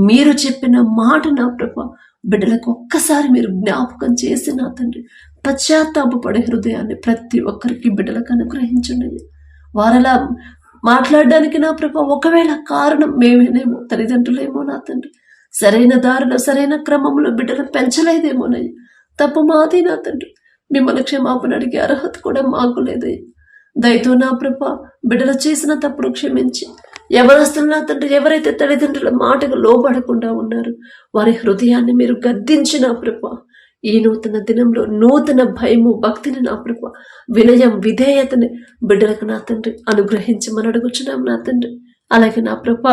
మీరు చెప్పిన మాట నా ప్రభ బిడ్డలకు ఒక్కసారి మీరు జ్ఞాపకం చేసి నా తండ్రి పశ్చాత్తాపపడే హృదయాన్ని ప్రతి ఒక్కరికి బిడ్డలకు అనుగ్రహించండి. వారలా మాట్లాడడానికి నా ప్రభ ఒకవేళ కారణం మేమేనేమో, తల్లిదండ్రులేమో నా తండ్రి సరైన దారిలో సరైన క్రమంలో బిడ్డలు పెంచలేదేమోనయ్య. తప్పు మాది నా తండ్రి. మిమ్మల్ని క్షమాపణ అడిగే అర్హత కూడా మాకు లేదయ్య. దయతో నా ప్రభ బిడ్డలు చేసిన తప్పుడు క్షమించి యవనస్తులు నా తండ్రి ఎవరైతే తల్లిదండ్రుల మాటకు లోబడకుండా ఉన్నారు వారి హృదయాన్ని మీరు గద్దించి నా ప్రభ ఈ నూతన దినంలో నూతన భయము భక్తిని నా ప్రభ వినయం విధేయతని బిడ్డలకు నా తండ్రి అనుగ్రహించమని అడుగుచున్నాం నా తండ్రి. అలాగే నా ప్రభ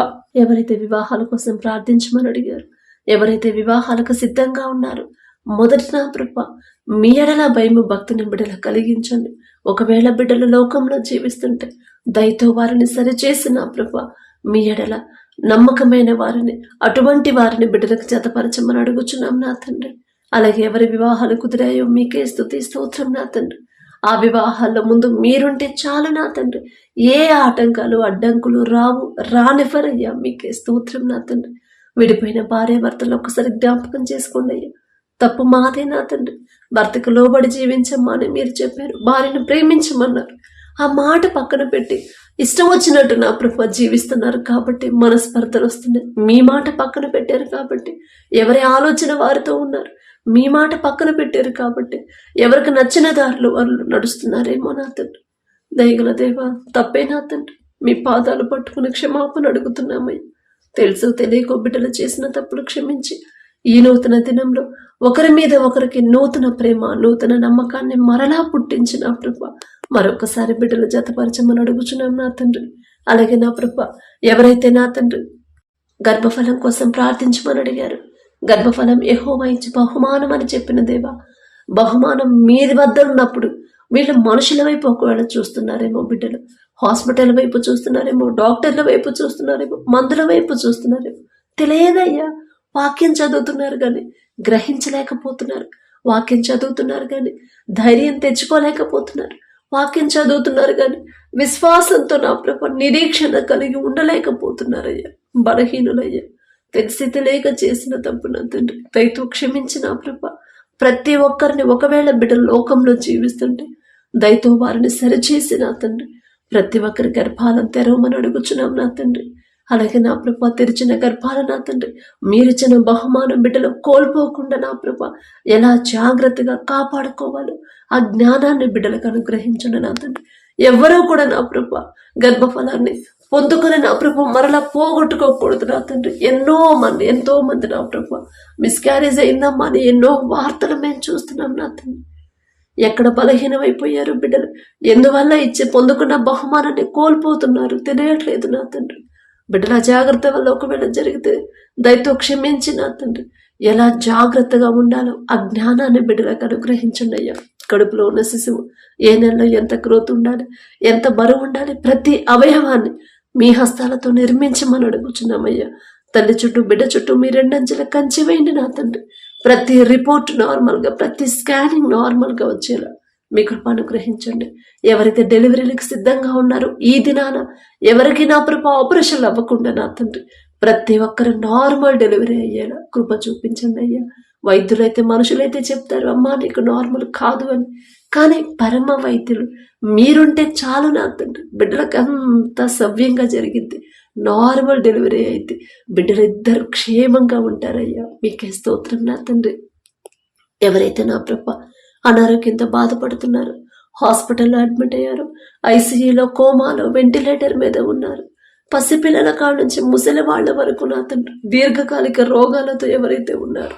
ఎవరైతే వివాహాల కోసం ప్రార్థించమని అడిగారు, ఎవరైతే వివాహాలకు సిద్ధంగా ఉన్నారు, మొదటి నా ప్రభ మీ ఎడల భయము భక్తిని బిడ్డలు కలిగించండి. ఒకవేళ బిడ్డలు లోకంలో జీవిస్తుంటే దయతో వారిని సరిచేసి నా ప్రభ మీ ఎడల నమ్మకమైన వారిని, అటువంటి వారిని బిడ్డలకు జతపరచమని అడుగుచున్నాం నా తండ్రి. అలాగే ఎవరి వివాహాలు కుదిరాయో మీకే స్తుతి స్తోత్రం నా తండ్రి. ఆ వివాహాల్లో ముందు మీరుంటే చాలు నా తండ్రి. ఏ ఆటంకాలు అడ్డంకులు రానివ్వరయ్యా. మీకే స్తోత్రం నా తండ్రి. విడిపోయిన భార్య భర్తలు ఒక్కసారి జ్ఞాపకం చేసుకోండి అయ్యా. తప్పు మాదే నా తండ్రి. భర్తకు లోబడి జీవించమ్మా అని మీరు చెప్పారు, భార్యను ప్రేమించమన్నారు. ఆ మాట పక్కన పెట్టి ఇష్టం వచ్చినట్టు నా ప్రభు జీవిస్తున్నారు కాబట్టి మనస్పర్ధలు వస్తున్నాయి. మీ మాట పక్కన పెట్టారు కాబట్టి ఎవరి ఆలోచన వారితో ఉన్నారు. మీ మాట పక్కన పెట్టారు కాబట్టి ఎవరికి నచ్చిన దారిలో వాళ్ళు నడుస్తున్నారేమో నా తండ్రి. దయగల దేవా తప్పే నా తండ్రి. మీ పాదాలు పట్టుకుని క్షమాపణ అడుగుతున్నామయ్య. తెలుసు తెలియక బిడ్డలు చేసిన తప్పులు క్షమించి ఈ నూతన దినంలో ఒకరి మీద ఒకరికి నూతన ప్రేమ నూతన నమ్మకాన్ని మరలా పుట్టించిన ప్రభ మరొకసారి బిడ్డలు జతపరచమని అడుగుచున్నాం నా తండ్రి. అలాగే నా ప్రభ ఎవరైతే నా తండ్రి గర్భఫలం కోసం ప్రార్థించమని అడిగారు, గర్భఫలం యెహోవా ఇచ్చి బహుమానం అని చెప్పిన దేవా, బహుమానం మీది వద్ద ఉన్నప్పుడు వీళ్ళు మనుషుల వైపు ఒకవేళ చూస్తున్నారేమో బిడ్డలు, హాస్పిటల్ వైపు చూస్తున్నారేమో, డాక్టర్ల వైపు చూస్తున్నారేమో, మందుల వైపు చూస్తున్నారేమో, తెలియదయ్యా. వాక్యం చదువుతున్నారు కానీ గ్రహించలేకపోతున్నారు. వాక్యం చదువుతున్నారు కానీ ధైర్యం తెచ్చుకోలేకపోతున్నారు. వాక్యం చదువుతున్నారు కానీ విశ్వాసంతో నా ప్రభ నిరీక్షణ కలిగి ఉండలేకపోతున్నారయ్యా. బలహీనులయ్యా, తెలిసి తెలియక చేసిన తప్పు నా తండ్రి దయతో క్షమించిన ప్రభ. ప్రతి ఒక్కరిని ఒకవేళ బిడ్డలు లోకంలో జీవిస్తుంటే దయతో వారిని సరిచేసి నా తండ్రి ప్రతి ఒక్కరి గర్భాలను తెరవమని అడుగుచున్నాం నా తండ్రి. అలాగే నా ప్రభ తెరిచిన గర్భాల నా తండ్రి మీరిచ్చిన బహుమానం బిడ్డలు కోల్పోకుండా నా ప్రభ ఎలా జాగ్రత్తగా కాపాడుకోవాలో ఆ జ్ఞానాన్ని బిడ్డలకు అనుగ్రహించండి నా తండ్రి. ఎవరో కూడా నా ప్రభ గర్భఫలాన్ని పొందుకొని నా ప్రభ మరలా పోగొట్టుకోకూడదు నా తండ్రి. ఎంతో మంది నా ప్రభ మిస్క్యారేజ్ అయిందమ్మా అని ఎన్నో వార్తలు మేము చూస్తున్నాం నా తండ్రి. ఎక్కడ బలహీనమైపోయారు బిడ్డలు, ఎందువల్ల పొందుకున్న బహుమానాన్ని కోల్పోతున్నారు తెలియట్లేదు నా తండ్రి. బిడ్డల జాగ్రత్త వల్ల ఒకవేళ జరిగితే దయతో క్షమించి నా తండ్రి ఎలా జాగ్రత్తగా ఉండాలో ఆ జ్ఞానాన్ని బిడ్డలకు అనుగ్రహించండి అయ్యా. కడుపులో ఉన్న శిశువు ఏ నెలలో ఎంత గ్రోత్ ఉండాలి, ఎంత బరువు ఉండాలి, ప్రతి అవయవాన్ని మీ హస్తాలతో నిర్మించమని అడుగుచున్నామయ్యా. తల్లి చుట్టూ బిడ్డ చుట్టూ మీ రెండంచెల కంచి వేయండి నా తండ్రి. ప్రతి రిపోర్ట్ నార్మల్గా, ప్రతి స్కానింగ్ నార్మల్గా వచ్చేలా మీ కృప అనుగ్రహించండి. ఎవరైతే డెలివరీలకు సిద్ధంగా ఉన్నారో ఈ దినాన ఎవరికి నా కృప ఆపరేషన్లు అవ్వకుండా నా తండ్రి ప్రతి ఒక్కరు నార్మల్ డెలివరీ అయ్యేలా కృప చూపించండి అయ్యా. వైద్యులైతే మనుషులైతే చెప్తారు అమ్మా నీకు నార్మల్ కాదు అని, కానీ పరమ వైద్యులు మీరుంటే చాలు నా తండ్రి బిడ్డలకు అంత సవ్యంగా జరిగింది. నార్మల్ డెలివరీ అయితే బిడ్డలు ఇద్దరు క్షేమంగా ఉంటారయ్యా. మీకే స్తోత్రం నా తండ్రి. ఎవరైతే నా ప్రభ అనారోగ్యంతో బాధపడుతున్నారు, హాస్పిటల్లో అడ్మిట్ అయ్యారు, ఐసీయూలో, కోమాలో, వెంటిలేటర్ మీద ఉన్నారు, పసిపిల్లల కాడ నుంచి ముసలి వాళ్ళ వరకు నా తండ్రి దీర్ఘకాలిక రోగాలతో ఎవరైతే ఉన్నారు,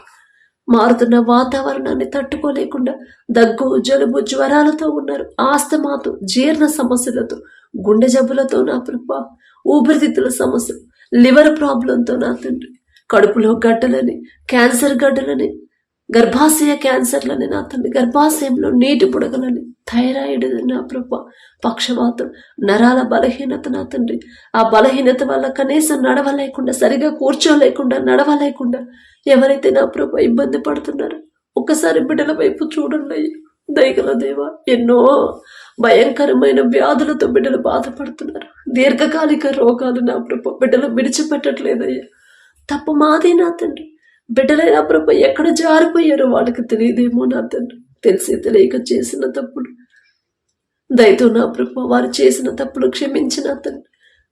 మారుతున్న వాతావరణాన్ని తట్టుకోలేకుండా దగ్గు, జలుబు, జ్వరాలతో ఉన్నారు, ఆస్తమాతో, జీర్ణ సమస్యలతో, గుండె జబ్బులతో నా ప్రభ, ఊపిరితిత్తుల సమస్యలు, లివర్ ప్రాబ్లంతో నా తండ్రి కడుపులో గడ్డలని, క్యాన్సర్ గడ్డలని, గర్భాశయ క్యాన్సర్లని నా తండ్రి, గర్భాశయంలో నీటి బుడగలని, థైరాయిడ్ నా ప్రభ, పక్షవాతం, నరాల బలహీనత నా తండ్రి. ఆ బలహీనత వల్ల కనీసం నడవలేకుండా, సరిగా కూర్చోలేకుండా, నడవలేకుండా ఎవరైతే నా ప్రభ ఇబ్బంది పడుతున్నారో ఒక్కసారి బిడ్డల వైపు చూడండి. దయగల దేవా, ఎన్నో భయంకరమైన వ్యాధులతో బిడ్డలు బాధపడుతున్నారు. దీర్ఘకాలిక రోగాలు నా ప్రభ బిడ్డలు విడిచిపెట్టట్లేదయ్యా. తప్పు మాదే నా తండ్రి. బిడ్డలైనా ప్రభ ఎక్కడ జారిపోయారో వాళ్ళకి తెలియదేమో నా తండ్రి. తెలిసి తెలియక చేసిన తప్పులు దయతో నా ప్రభ వారు చేసిన తప్పులు క్షమించిన తండ్రి.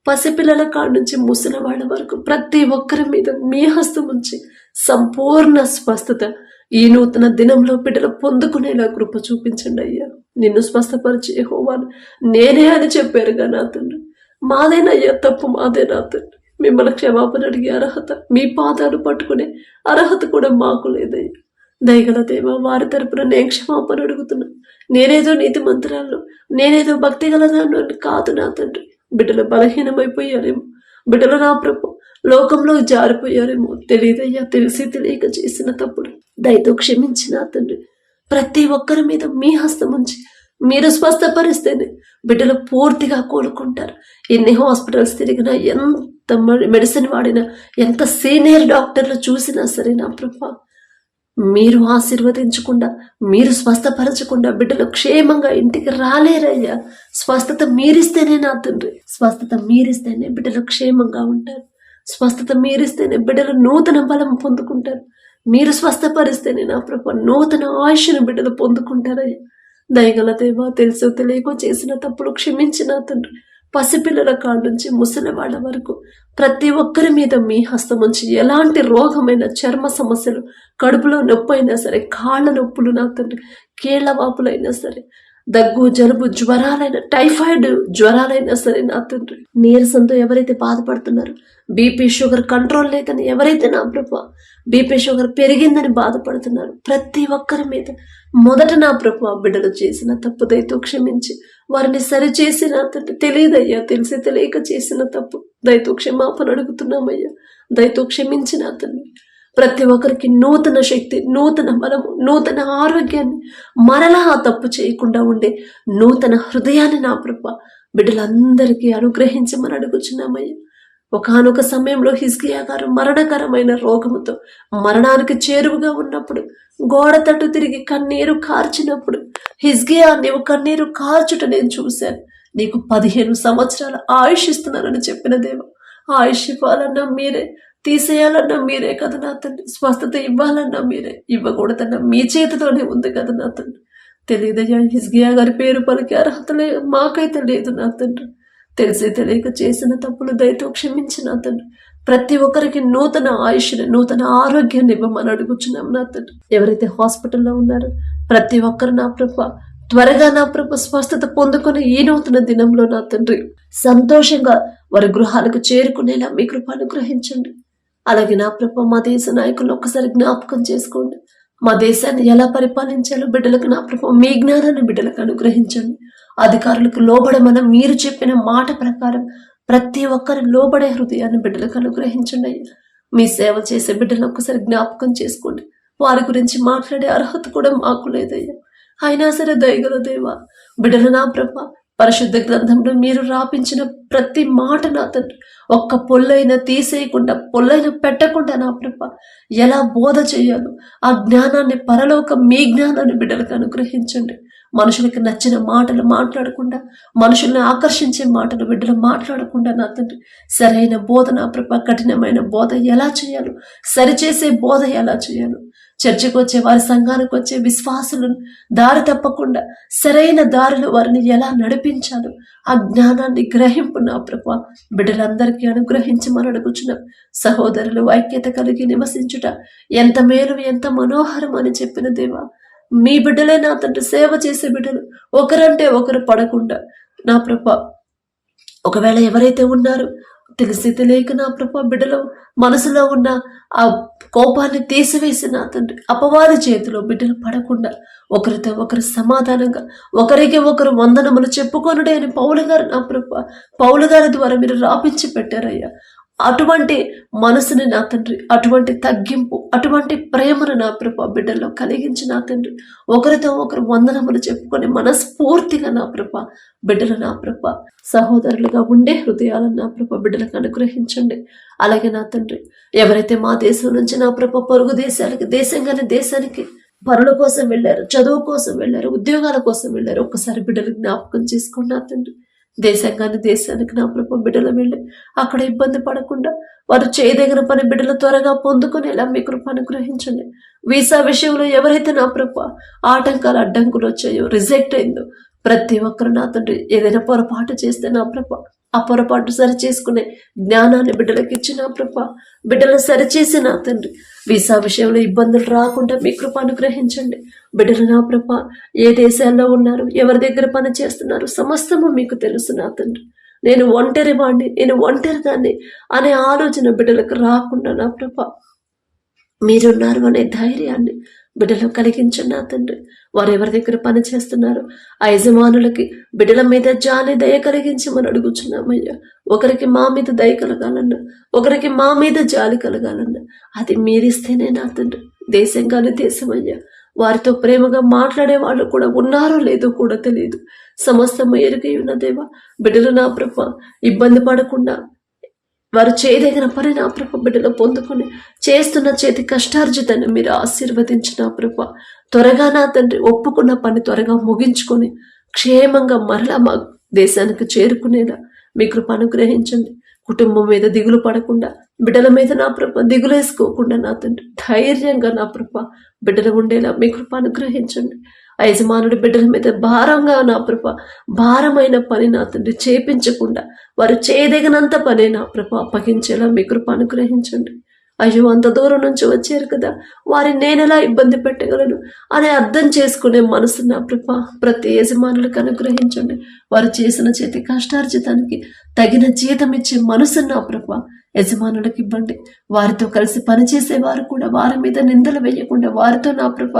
పసిపిల్లల కాడ నుంచి ముసలి వాళ్ళ వరకు ప్రతి ఒక్కరి మీద మీ హస్తం ఉంచి సంపూర్ణ స్వస్థత ఈ నూతన దినంలో బిడ్డలు పొందుకునేలా కృప చూపించండి అయ్యా. నిన్ను స్వస్థపరిచే యెహోవాను నేనే అని చెప్పారుగా నా తండ్రి. మాదేనయ్యా తప్పు, మాదే నా తండ్రి. మిమ్మల్ని క్షమాపణ అడిగే అర్హత, మీ పాదాలు పట్టుకునే అర్హత కూడా మాకు లేదయ్యా. దయగల దేవ, వారి తరపున నేను క్షమాపణ అడుగుతున్నా. నేనేదో నీతి మంత్రాలను, నేనేదో భక్తి గలదాను అని కాదు నా తండ్రి. బిడ్డలు బలహీనమైపోయారేమో, బిడ్డలు నా ప్రభు లోకంలో జారిపోయారేమో తెలియదయ్యా. తెలిసి తెలియక చేసిన తప్పుడు దయతో క్షమించిన తండ్రి. ప్రతి ఒక్కరి మీద మీ హస్తం ఉంచి మీరు స్వస్థపరిస్తేనే బిడ్డలు పూర్తిగా కోలుకుంటారు. ఎన్ని హాస్పిటల్స్ తిరిగినా, ఎంత మెడిసిన్ వాడినా, ఎంత సీనియర్ డాక్టర్లు చూసినా సరే నా ప్రభా మీరు ఆశీర్వదించకుండా, మీరు స్వస్థపరచకుండా బిడ్డలు క్షేమంగా ఇంటికి రాలేరయ్యా. స్వస్థత మీరిస్తేనే నా తండ్రి, స్వస్థత మీరిస్తేనే బిడ్డలు క్షేమంగా ఉంటారు. స్వస్థత మీరిస్తేనే బిడ్డలు నూతన బలం పొందుకుంటారు. మీరు స్వస్థపరిస్తేనే నా ప్రభా నూతన ఆయుష్ను బిడ్డలు పొందుకుంటారయ్యా. దయగల దేవా, తెలుసో తెలియకో చేసిన తప్పులు క్షమించిన తండ్రి. పసిపిల్లల కాడ నుంచి ముసలి వాళ్ళ వరకు ప్రతి ఒక్కరి మీద మీ హస్తం ఉంచి ఎలాంటి రోగమైన, చర్మ సమస్యలు, కడుపులో నొప్పి అయినా సరే, కాళ్ళ నొప్పులు నా తండ్రి, కీళ్ల వాపులైనా సరే, దగ్గు, జలుబు, జ్వరాలైన, టైఫాయిడ్ జ్వరాలైనా సరే నా తండ్రి, నీరసంతో ఎవరైతే బాధపడుతున్నారో, బీపీ షుగర్ కంట్రోల్ లేదని ఎవరైతే నా ప్రభా బీపీ షుగర్ పెరిగిందని బాధపడుతున్నారు, ప్రతి ఒక్కరి మీద మొదట నా ప్రభా బిడ్డలు చేసిన తప్పు దయతో క్షమించి వారిని సరిచేసి నా తండ్రి. తెలియదయ్యా, తెలిసి తెలియక చేసిన తప్పు దయతో క్షమాపణ అడుగుతున్నామయ్యా. దయతో క్షమించిన తండ్రి. ప్రతి ఒక్కరికి నూతన శక్తి, నూతన బలము, నూతన ఆరోగ్యాన్ని, మరలా ఆ తప్పు చేయకుండా ఉండే నూతన హృదయాన్ని నా ప్రభా బిడ్డలందరికీ అనుగ్రహించమని అడుగుచున్నామయ్యా. ఒకానొక సమయంలో హిజ్కియా గారు మరణకరమైన రోగముతో మరణానికి చేరువుగా ఉన్నప్పుడు, గోడ తట్టు తిరిగి కన్నీరు కార్చినప్పుడు, హిజ్కియా నీవు కన్నీరు కార్చుట నేను చూశాను, నీకు 15 సంవత్సరాల ఆయుష్ ఇస్తున్నానని చెప్పిన దేవ, ఆయుష్ ఇవ్వాలన్నా మీరే, తీసేయాలన్నా మీరే కదా నా తండ్రి. స్వస్థత ఇవ్వాలన్నా మీరే, ఇవ్వకూడదన్నా మీ చేతిలోనే ఉంది కదా నా తండ్రి. తెలియదయ్యా, హిజ్కియా గారి పేరు పలికి అర్హత మాకైతే లేదు నా తండ్రి. తెలిసి తెలియక చేసిన తప్పులు దయతో క్షమించి నా తండ్రి. ప్రతి ఒక్కరికి నూతన ఆయుష్ని, నూతన ఆరోగ్యాన్ని ఇవ్వమని అడుగుచున్నాం నా తండ్రి. ఎవరైతే హాస్పిటల్లో ఉన్నారో ప్రతి ఒక్కరు నా ప్రభ త్వరగా నా ప్రభ స్వస్థత పొందుకొని ఈ నూతన దినంలో నా తండ్రి సంతోషంగా వారి గృహాలకు చేరుకునేలా మీ కృప అనుగ్రహించండి. అలాగే నా ప్రభ మా దేశ నాయకులు ఒక్కసారి జ్ఞాపకం చేసుకోండి. మా దేశాన్ని ఎలా పరిపాలించాలో బిడ్డలకు నా ప్రభ మీ జ్ఞానాన్ని బిడ్డలకు అనుగ్రహించండి. అధికారులకు లోబడమని మీరు చెప్పిన మాట ప్రకారం ప్రతి ఒక్కరి లోబడే హృదయాన్ని బిడ్డలకు అనుగ్రహించండి అయ్యా. మీ సేవ చేసే బిడ్డలను ఒక్కసారి జ్ఞాపకం చేసుకోండి. వారి గురించి మాట్లాడే అర్హత కూడా మాకు లేదయ్యా. అయినా సరే దయగల దేవా, బిడ్డలు నా ప్రభ పరిశుద్ధ గ్రంథంలో మీరు రాపించిన ప్రతి మాట నా తండ్రి ఒక్క పొల్లైనా తీసేయకుండా, పొల్లైన పెట్టకుండా నా ప్రభ ఎలా బోధ చేయాలో ఆ జ్ఞానాన్ని, పరలోక మీ జ్ఞానాన్ని బిడ్డలకు అనుగ్రహించండి. మనుషులకి నచ్చిన మాటలు మాట్లాడకుండా, మనుషుల్ని ఆకర్షించే మాటలు బిడ్డలు మాట్లాడకుండా నా తండ్రి సరైన బోధ నా ప్రభ, కఠినమైన బోధ ఎలా చేయాలో, సరిచేసే బోధ ఎలా చేయాలో, చర్చకు వచ్చే వారి సంఘానికి వచ్చే విశ్వాసులను దారి తప్పకుండా సరైన దారిలో వారిని ఎలా నడిపించాలో ఆ జ్ఞానాన్ని గ్రహింపు నా ప్రభ బిడ్డలందరికీ అనుగ్రహించమని అడుగుచున్నాం. సహోదరులు ఐక్యత కలిగి నివసించుట ఎంత మేలు, ఎంత మనోహరం అని చెప్పిన దేవా, మీ బిడ్డలే నా తండ్రి సేవ చేసే బిడ్డలు ఒకరంటే ఒకరు పడకుండా నా ప్రభ, ఒకవేళ ఎవరైతే ఉన్నారో తెలిసి తెలియక నా ప్రభ బిడ్డలో మనసులో ఉన్న ఆ కోపాన్ని తీసివేసి నా తండ్రి అపవాది చేతిలో బిడ్డలు పడకుండా ఒకరితో ఒకరు సమాధానంగా, ఒకరికి ఒకరు వందనములు చెప్పుకొనుడే అని పౌలు గారు నా ప్రభ, పౌలు గారి ద్వారా మీరు రాపించి పెట్టారయ్యా. అటువంటి మనసుని నా తండ్రి, అటువంటి తగ్గింపు, అటువంటి ప్రేమను నా ప్రభ బిడ్డల్లో కలిగించి నా తండ్రి ఒకరితో ఒకరు వందనములు చెప్పుకొని మనస్ఫూర్తిగా నా ప్రభ బిడ్డలు నా ప్రభ సహోదరులుగా ఉండే హృదయాలను నా ప్రభ బిడ్డలకు అనుగ్రహించండి. అలాగే నా తండ్రి ఎవరైతే మా దేశం నుంచి నా ప్రభ పొరుగు దేశాలకి, దేశానికి పనుల కోసం వెళ్ళారు, చదువు కోసం వెళ్ళారు, ఉద్యోగాల కోసం వెళ్ళారు, ఒక్కసారి బిడ్డలు జ్ఞాపకం చేసుకోండి నా తండ్రి. దేశానికి నా ప్రభ బిడ్డలు వెళ్ళి అక్కడ ఇబ్బంది పడకుండా వారు చేయదగిన పని బిడ్డలు త్వరగా పొందుకునేలా మీ కృప అనుగ్రహించండి. వీసా విషయంలో ఎవరైతే నా ప్రభ ఆటంకాలు, అడ్డంకులు వచ్చాయో, రిజెక్ట్ అయిందో ప్రతి ఒక్కరు నా తండ్రి ఏదైనా పొరపాటు చేస్తే నా ప్రభ ఆ పొరపాటు సరి చేసుకునే జ్ఞానాన్ని బిడ్డలకు ఇచ్చి నా ప్రభ బిడ్డలు సరిచేసి నా తండ్రి వీసా విషయంలో ఇబ్బందులు రాకుండా మీ కృప అనుగ్రహించండి. బిడ్డలు నా ప్రభ ఏ దేశాల్లో ఉన్నారు, ఎవరి దగ్గర పని చేస్తున్నారు, సమస్తము మీకు తెలుసు నా తండ్రి. నేను ఒంటరి వాడిని, నేను ఒంటరిదాన్ని అనే ఆలోచన బిడ్డలకు రాకుండా నా ప్రభ మీరున్నారు అనే ధైర్యాన్ని బిడ్డలు కలిగించండి నా తండ్రి. వారు ఎవరి దగ్గర పని చేస్తున్నారు ఆ యజమానులకి బిడ్డల మీద జాలి, దయ కలిగించమని అడుగుచున్నామయ్యా. ఒకరికి మా మీద దయ కలగాలన్నా, ఒకరికి మా మీద జాలి కలగాలన్నా అది మీరిస్తేనే నా తండ్రి. దేశంగానే దేశమయ్యా, వారితో ప్రేమగా మాట్లాడే వాళ్ళు కూడా ఉన్నారో లేదో కూడా తెలియదు. సమస్తము ఎరుగై ఉన్న దేవా, బిడ్డలు నా ప్రభ ఇబ్బంది పడకుండా వారు చేయదగిన పని నా ప్రభ బిడ్డలు పొందుకొని చేస్తున్న చేతి కష్టార్జితాన్ని మీరు ఆశీర్వదించిన ప్రభ త్వరగా నా తండ్రి ఒప్పుకున్న పని త్వరగా ముగించుకొని క్షేమంగా మరలా మా దేశానికి చేరుకునేలా మీ కృప అనుగ్రహించండి. కుటుంబం మీద దిగులు పడకుండా, బిడ్డల మీద నా ప్రభ దిగులేసుకోకుండా నా తండ్రి ధైర్యంగా నా ప్రభ బిడ్డలు ఉండేలా మీ కృప అనుగ్రహించండి. యజమానుడి బిడ్డల మీద భారంగా నా ప్రభ భారమైన పని నా తండ్రి చేపించకుండా వారు చేయదగినంత పని నా ప్రభ అప్పగించేలా మీ కృప అనుగ్రహించండి. అయ్యో అంత దూరం నుంచి వచ్చారు కదా, వారిని నేనెలా ఇబ్బంది పెట్టగలను అని అర్థం చేసుకునే మనసు నా ప్రభ ప్రతి యజమానులకు అనుగ్రహించండి. వారు చేసిన చేతి కష్టార్జితానికి తగిన జీతం ఇచ్చే మనసు నా ప్రభ యజమానులకు ఇవ్వండి. వారితో కలిసి పనిచేసేవారు కూడా వారి మీద నిందలు వేయకుండా, వారితో నా ప్రభ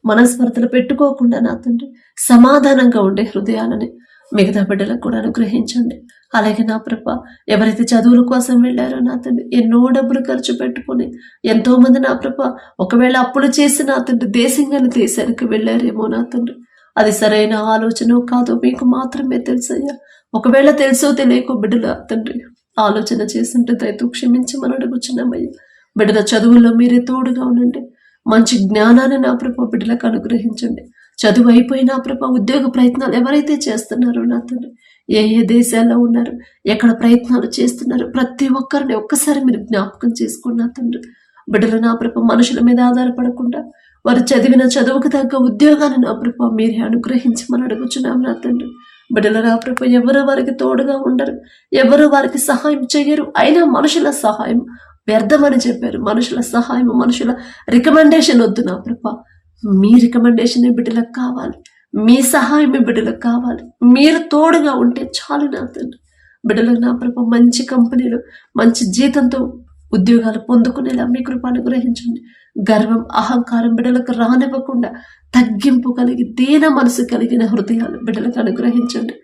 మనస్పర్ధలు పెట్టుకోకుండా నా తండ్రి సమాధానంగా ఉండే హృదయాలని మిగతా బిడ్డలకు కూడా అనుగ్రహించండి. అలాగే నా ప్రభ ఎవరైతే చదువుల కోసం వెళ్ళారో నా తండ్రి ఎన్నో డబ్బులు ఖర్చు పెట్టుకుని, ఎంతో మంది నా ప్రభ ఒకవేళ అప్పులు చేసి నా తండ్రి దేశానికి వెళ్ళారేమో నా తండ్రి. అది సరైన ఆలోచన కాదో మీకు మాత్రమే తెలుసయ్యా. ఒకవేళ తెలుసో తెలియకో బిడ్డల తండ్రి ఆలోచన చేస్తుంటే దయతో క్షమించమని అడుగుచున్నామయ్యా. బిడ్డల చదువుల్లో మీరే తోడుగా ఉండండి. మంచి జ్ఞానాన్ని నా ప్రభ బిడ్డలకు అనుగ్రహించండి. చదువు అయిపోయినా ప్రభ ఉద్యోగ ప్రయత్నాలు ఎవరైతే చేస్తున్నారో నా తండ్రి, ఏ ఏ దేశాల్లో ఉన్నారు, ఎక్కడ ప్రయత్నాలు చేస్తున్నారు, ప్రతి ఒక్కరిని ఒక్కసారి మీరు జ్ఞాపకం చేసుకున్నా తండ్రి. బిడ్డలు నా ప్రభ మనుషుల మీద ఆధారపడకుండా వారు చదివిన చదువుకు తగ్గ ఉద్యోగాన్ని నా ప్రభ మీరే అనుగ్రహించమని అడుగుచున్నాం నా తండ్రి. బిడ్డల నా ప్రభ ఎవరు వారికి తోడుగా ఉండరు, ఎవరు వారికి సహాయం చెయ్యరు. అయినా మనుషుల సహాయం వ్యర్థమని చెప్పారు. మనుషుల సహాయం, మనుషుల రికమెండేషన్ వద్దు నా ప్రభ. మీ రికమెండేషన్ బిడ్డలకు కావాలి, మీ సహాయం బిడ్డలకు కావాలి. మీరు తోడుగా ఉంటే చాలు నా తండ్రి. బిడ్డలకు నా ప్రభ మంచి కంపెనీలు మంచి జీతంతో ఉద్యోగాలు పొందుకునేలా మీ కృప అనుగ్రహించండి. గర్వం అహంకారం బిడ్డలకు రానివ్వకుండా తగ్గింపు కలిగి దీన మనసు కలిగిన హృదయాలు బిడ్డలకు అనుగ్రహించండి.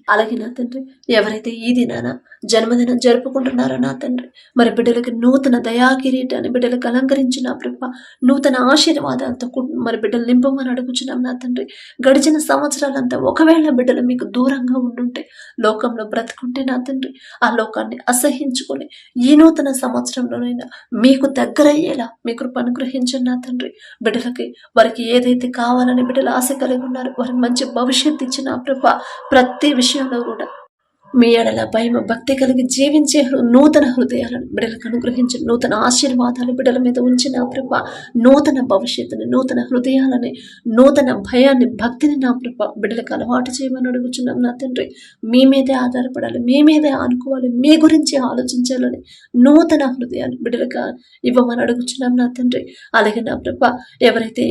అలాగే నా తండ్రి, ఎవరైతే ఈ దినాన జన్మదినం జరుపుకుంటున్నారో నా తండ్రి, మరి బిడ్డలకి నూతన దయా కిరీటాన్ని బిడ్డలకు అలంకరించిన ప్రభ, నూతన ఆశీర్వాదాలతో మరి బిడ్డలు నింపమని అడుగుచున్నాం నా తండ్రి. గడిచిన సంవత్సరాలంతా ఒకవేళ బిడ్డలు మీకు దూరంగా ఉండుంటే, లోకంలో బ్రతుకుంటే నా తండ్రి, ఆ లోకాన్ని అసహించుకొని ఈ నూతన సంవత్సరంలోనైనా మీకు దగ్గరయ్యేలా మీ కృప అనుగ్రహించండి నా తండ్రి. బిడ్డలకి వారికి ఏదైతే కావాలని బిడ్డలు ఆశ కలిగి ఉన్నారు, వారికి మంచి భవిష్యత్తు ఇచ్చిన ప్రభ, ప్రతి విషయంలో కూడా మీ ఎడల భయం భక్తి కలిగి జీవించే నూతన హృదయాలను బిడ్డలకు అనుగ్రహించి, నూతన ఆశీర్వాదాలు బిడ్డల మీద ఉంచిన ప్రభ, నూతన భవిష్యత్తుని, నూతన హృదయాలని, నూతన భయాన్ని, భక్తిని నా ప్రభ బిడ్డలకు అలవాటు చేయమని అడుగుచున్నాం నా తండ్రి. మీ మీదే ఆధారపడాలి, మీ మీదే ఆనుకోవాలి, మీ గురించి ఆలోచించాలని నూతన హృదయాన్ని బిడ్డలకు ఇవ్వమని అడుగుచున్నాం నా తండ్రి. అలాగే నా ప్రభ, ఎవరైతే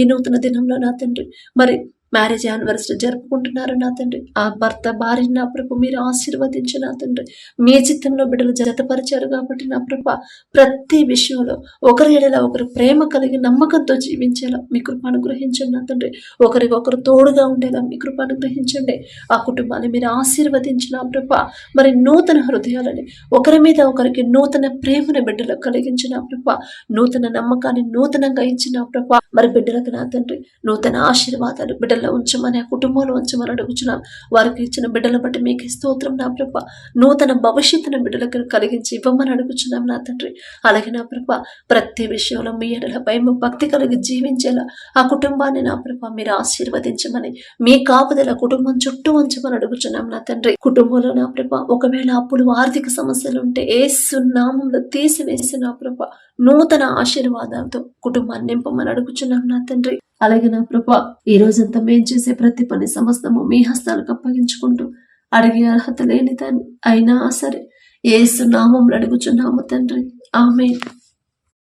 ఈ నూతన దినంలో నా తండ్రి మరి మ్యారేజ్ యానివర్సరీ జరుపుకుంటున్నారు నా తండ్రి, ఆ భర్త భార్యని నా ప్రభ మీరు ఆశీర్వదించి నా తండ్రి. మీ చిత్తంలో బిడ్డలు జతపరిచారు కాబట్టి నా ప్రభ, ప్రతి విషయంలో ఒకరి ఎడల ఒకరు ప్రేమ కలిగి నమ్మకంతో జీవించేలా మీ కృప అనుగ్రహించండి నా తండ్రి. ఒకరికొకరు తోడుగా ఉండేలా మీ కృప అనుగ్రహించండి. ఆ కుటుంబాన్ని మీరు ఆశీర్వదించిన ప్రభ, మరి నూతన హృదయాలని, ఒకరి మీద ఒకరికి నూతన ప్రేమను బిడ్డలకు కలిగించిన ప్రభ, నూతన నమ్మకాన్ని నూతనంగా ఇచ్చిన ప్రభ, మరి బిడ్డలకు నా తండ్రి నూతన ఆశీర్వాదాలు బిడ్డలు ఉంచమని, ఆ కుటుంబంలో ఉంచమని అడుగుచున్నాం. వారికి ఇచ్చిన బిడ్డల బట్టి మీకు స్తోత్రం నా ప్రభ. నూతన భవిష్యత్తును బిడ్డలకు కలిగించి ఇవ్వమని అడుగుచున్నాం నా తండ్రి. అలాగే నా ప్రభ, ప్రతి విషయంలో మీ ఎడల భయం భక్తి కలిగి జీవించేలా ఆ కుటుంబాన్ని నా ప్రభ మీరు ఆశీర్వదించమని, మీ కాపుదల కుటుంబం చుట్టూ ఉంచమని అడుగుచున్నాం నా తండ్రి. కుటుంబంలో నా ప్రభ ఒకవేళ అప్పులు ఆర్థిక సమస్యలు ఉంటే యేసు నామములో తీసివేసి నా ప్రభ నూతన ఆశీర్వాదాలతో కుటుంబాన్ని నింపమని అడుగుచున్నాం నా తండ్రి. అలాగే నా ప్రభ, ఈ రోజంతా మేం చేసే ప్రతి పని సమస్తము మీ హస్తాలకు అప్పగించుకుంటూ, అడిగే అర్హత లేని దాన్ని అయినా సరే యేసు నామములో అడుగుచున్నాము తండ్రి. ఆమేన్.